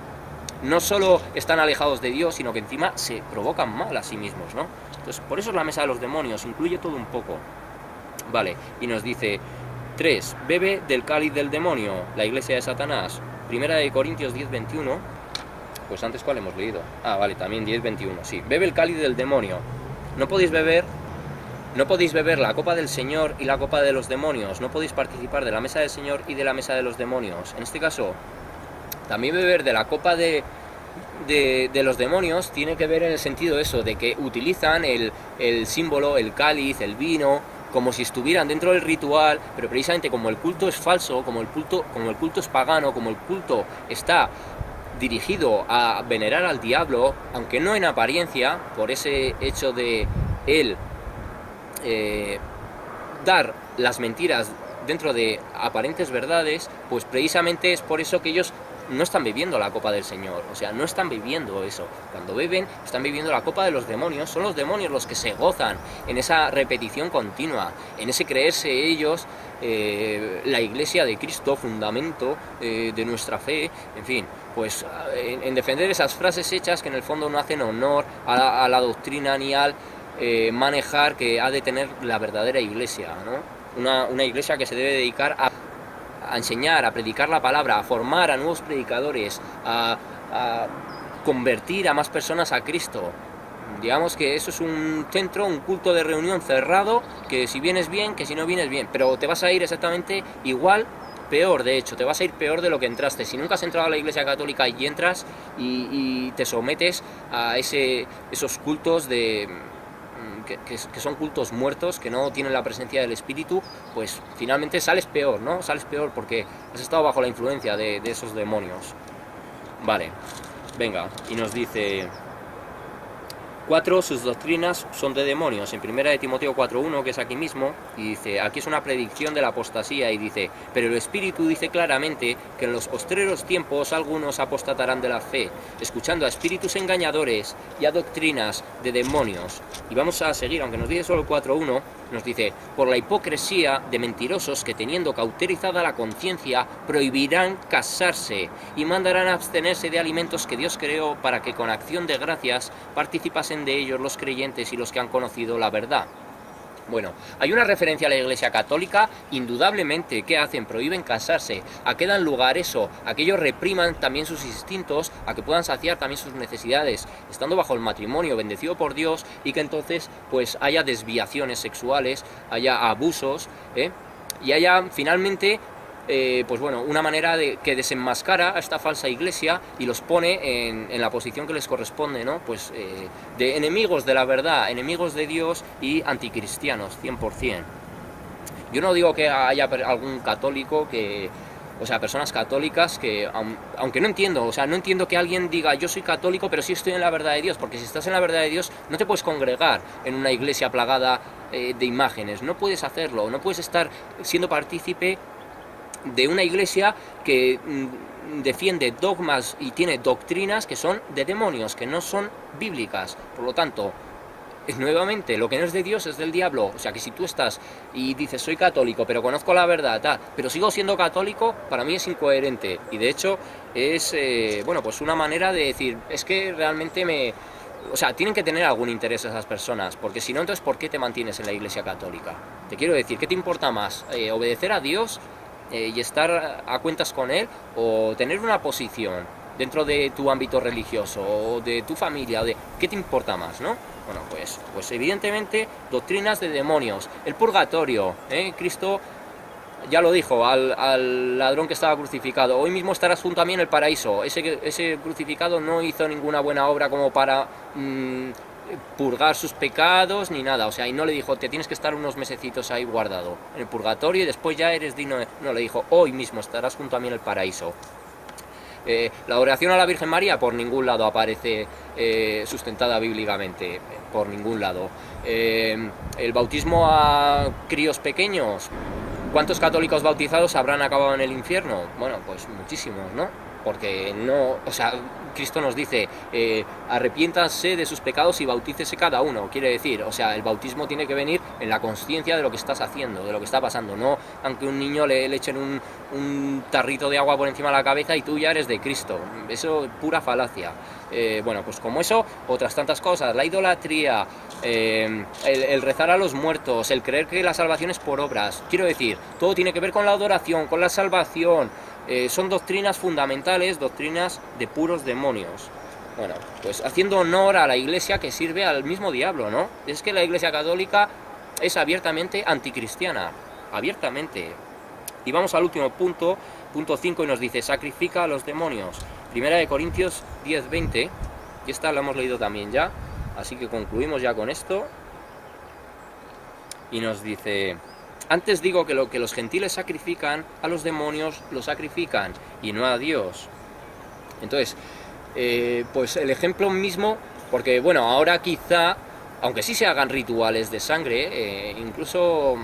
no solo están alejados de Dios, sino que encima se provocan mal a sí mismos, ¿no? Entonces, por eso es la mesa de los demonios, incluye todo un poco. Vale, y nos dice 3. Bebe del cáliz del demonio, la iglesia de Satanás. Primera de Corintios 10:21. Pues antes, ¿cuál hemos leído? Ah, vale, también 10:21, sí. Bebe el cáliz del demonio. No podéis beber la copa del Señor y la copa de los demonios. No podéis participar de la mesa del Señor y de la mesa de los demonios. En este caso, también beber de la copa de los demonios tiene que ver en el sentido eso, de que utilizan el símbolo, el cáliz, el vino, como si estuvieran dentro del ritual, pero precisamente como el culto es falso, como el culto es pagano, como el culto está dirigido a venerar al diablo, aunque no en apariencia, por ese hecho de él dar las mentiras dentro de aparentes verdades, pues precisamente es por eso que ellos no están bebiendo la copa del Señor, o sea, no están bebiendo eso. Cuando beben, están bebiendo la copa de los demonios. Son los demonios los que se gozan en esa repetición continua, en ese creerse ellos la iglesia de Cristo, fundamento de nuestra fe, en fin, pues en defender esas frases hechas que en el fondo no hacen honor a la doctrina ni al manejar que ha de tener la verdadera iglesia, ¿no? Una iglesia que se debe dedicar a enseñar, a predicar la palabra, a formar a nuevos predicadores, a convertir a más personas a Cristo. Digamos que eso es un centro, un culto de reunión cerrado, que si vienes bien, que si no vienes bien, pero te vas a ir exactamente igual, peor de hecho, te vas a ir peor de lo que entraste. Si nunca has entrado a la Iglesia Católica y entras y te sometes a esos cultos que son cultos muertos, que no tienen la presencia del Espíritu, pues finalmente sales peor, ¿no? Sales peor porque has estado bajo la influencia de esos demonios. Vale, venga, y nos dice 4. Sus doctrinas son de demonios. En 1 de Timoteo 4:1, que es aquí mismo, y dice, aquí es una predicción de la apostasía, y dice, pero el Espíritu dice claramente que en los postreros tiempos algunos apostatarán de la fe, escuchando a espíritus engañadores y a doctrinas de demonios. Y vamos a seguir, aunque nos dice solo el 4:1, nos dice, por la hipocresía de mentirosos que teniendo cauterizada la conciencia prohibirán casarse y mandarán a abstenerse de alimentos que Dios creó para que con acción de gracias participasen de ellos los creyentes y los que han conocido la verdad. Bueno, hay una referencia a la Iglesia Católica, indudablemente. ¿Qué hacen? Prohíben casarse. ¿A qué dan lugar eso? A que ellos repriman también sus instintos, a que puedan saciar también sus necesidades, estando bajo el matrimonio bendecido por Dios, y que entonces pues haya desviaciones sexuales, haya abusos, y haya finalmente pues bueno, una manera que desenmascara a esta falsa iglesia y los pone en la posición que les corresponde, ¿no? Pues de enemigos de la verdad, enemigos de Dios y anticristianos, 100%. Yo no digo que haya algún católico que O sea, personas católicas que, aunque no entiendo, o sea, no entiendo que alguien diga yo soy católico pero sí estoy en la verdad de Dios, porque si estás en la verdad de Dios no te puedes congregar en una iglesia plagada de imágenes, no puedes hacerlo, no puedes estar siendo partícipe de una iglesia que defiende dogmas y tiene doctrinas que son de demonios, que no son bíblicas. Por lo tanto, nuevamente, lo que no es de Dios es del diablo. O sea, que si tú estás y dices soy católico, pero conozco la verdad, pero sigo siendo católico, para mí es incoherente. Y de hecho es, bueno, pues una manera de decir, es que realmente me... O sea, tienen que tener algún interés esas personas, porque si no, entonces ¿por qué te mantienes en la iglesia católica? Te quiero decir, ¿qué te importa más? ¿Obedecer a Dios y estar a cuentas con Él, o tener una posición dentro de tu ámbito religioso o de tu familia? O de, ¿qué te importa más, no? Bueno, pues evidentemente doctrinas de demonios. El purgatorio, Cristo ya lo dijo al ladrón que estaba crucificado, hoy mismo estarás junto a mí en el paraíso. Ese crucificado no hizo ninguna buena obra como para purgar sus pecados ni nada, o sea, y no le dijo te tienes que estar unos mesecitos ahí guardado en el purgatorio y después ya eres digno no, le dijo hoy mismo estarás junto a mí en el paraíso. La oración a la Virgen María por ningún lado aparece sustentada bíblicamente, por ningún lado. El bautismo a críos pequeños, ¿cuántos católicos bautizados habrán acabado en el infierno? Bueno, pues muchísimos, ¿no? Porque no, o sea, Cristo nos dice, arrepiéntanse de sus pecados y bautícese cada uno, quiere decir, o sea, el bautismo tiene que venir en la consciencia de lo que estás haciendo, de lo que está pasando, no aunque un niño le echen un tarrito de agua por encima de la cabeza y tú ya eres de Cristo, eso es pura falacia. Bueno, pues como eso, otras tantas cosas, la idolatría, el rezar a los muertos, el creer que la salvación es por obras, quiero decir, todo tiene que ver con la adoración, con la salvación. Son doctrinas fundamentales, doctrinas de puros demonios. Bueno, pues haciendo honor a la iglesia que sirve al mismo diablo, ¿no? Es que la iglesia católica es abiertamente anticristiana, abiertamente. Y vamos al último punto, punto 5, y nos dice, sacrifica a los demonios. Primera de Corintios 10:20, y esta la hemos leído también ya, así que concluimos ya con esto. Y nos dice... Antes digo que lo que los gentiles sacrifican, a los demonios lo sacrifican, y no a Dios. Entonces, pues el ejemplo mismo, porque bueno, ahora quizá, aunque sí se hagan rituales de sangre, incluso,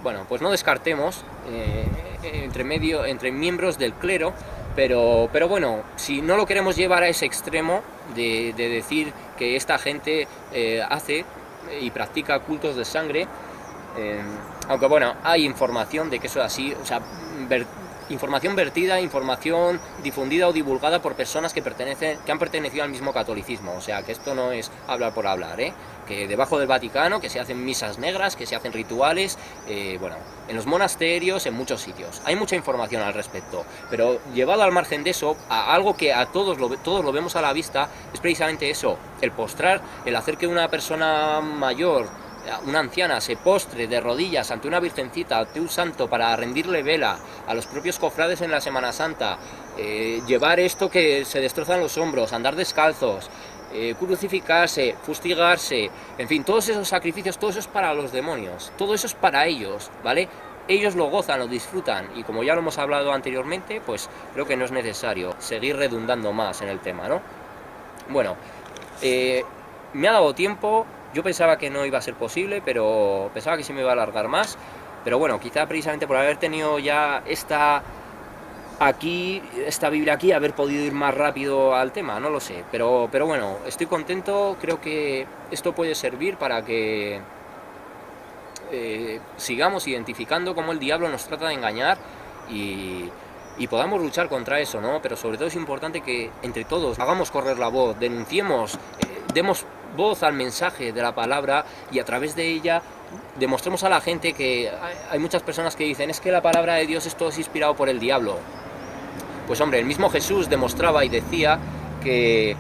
bueno, pues no descartemos entre miembros del clero, pero bueno, si no lo queremos llevar a ese extremo de decir que esta gente hace y practica cultos de sangre, aunque bueno, hay información de que eso es así, o sea, información vertida, información difundida o divulgada por personas que han pertenecido al mismo catolicismo, o sea, que esto no es hablar por hablar, que debajo del Vaticano, que se hacen misas negras, que se hacen rituales, bueno, en los monasterios, en muchos sitios, hay mucha información al respecto, pero llevado al margen de eso, a algo que a todos lo vemos a la vista, es precisamente eso, el postrar, el hacer que una persona mayor, una anciana, se postre de rodillas ante una virgencita, ante un santo, para rendirle vela a los propios cofrades en la Semana Santa, llevar esto que se destrozan los hombros, andar descalzos, crucificarse, fustigarse, en fin, todos esos sacrificios, todo eso es para los demonios, todo eso es para ellos, ¿vale? Ellos lo gozan, lo disfrutan, y como ya lo hemos hablado anteriormente, pues creo que no es necesario seguir redundando más en el tema, ¿no? Bueno, me ha dado tiempo. Yo pensaba que no iba a ser posible, pero pensaba que sí me iba a alargar más. Pero bueno, quizá precisamente por haber tenido ya esta Biblia aquí, haber podido ir más rápido al tema, no lo sé. Pero bueno, estoy contento, creo que esto puede servir para que sigamos identificando cómo el diablo nos trata de engañar y podamos luchar contra eso, ¿no? Pero sobre todo es importante que entre todos hagamos correr la voz, denunciemos, demos voz al mensaje de la palabra y a través de ella demostremos a la gente que hay muchas personas que dicen es que la palabra de Dios esto es inspirado por el diablo. Pues hombre, el mismo Jesús demostraba y decía que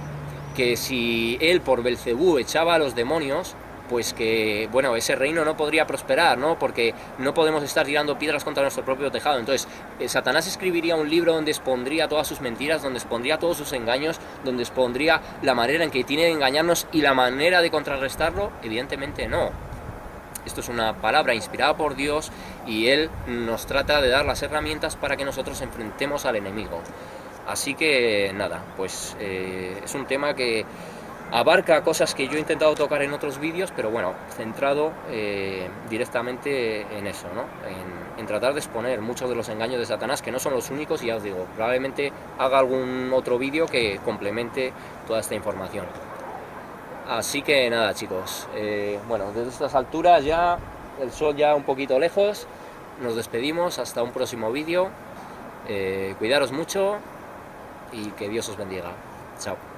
si él por Belcebú echaba a los demonios, pues que, bueno, ese reino no podría prosperar, ¿no? Porque no podemos estar tirando piedras contra nuestro propio tejado. Entonces, Satanás escribiría un libro donde expondría todas sus mentiras, donde expondría todos sus engaños, donde expondría la manera en que tiene de engañarnos y la manera de contrarrestarlo, evidentemente no. esto es una palabra inspirada por Dios y Él nos trata de dar las herramientas para que nosotros enfrentemos al enemigo. Así que nada, pues es un tema que abarca cosas que yo he intentado tocar en otros vídeos, pero bueno, centrado directamente en eso, ¿no? En tratar de exponer muchos de los engaños de Satanás, que no son los únicos, y ya os digo, probablemente haga algún otro vídeo que complemente toda esta información. Así que nada, chicos, bueno, desde estas alturas ya, el sol ya un poquito lejos, nos despedimos, hasta un próximo vídeo, cuidaros mucho y que Dios os bendiga. Chao.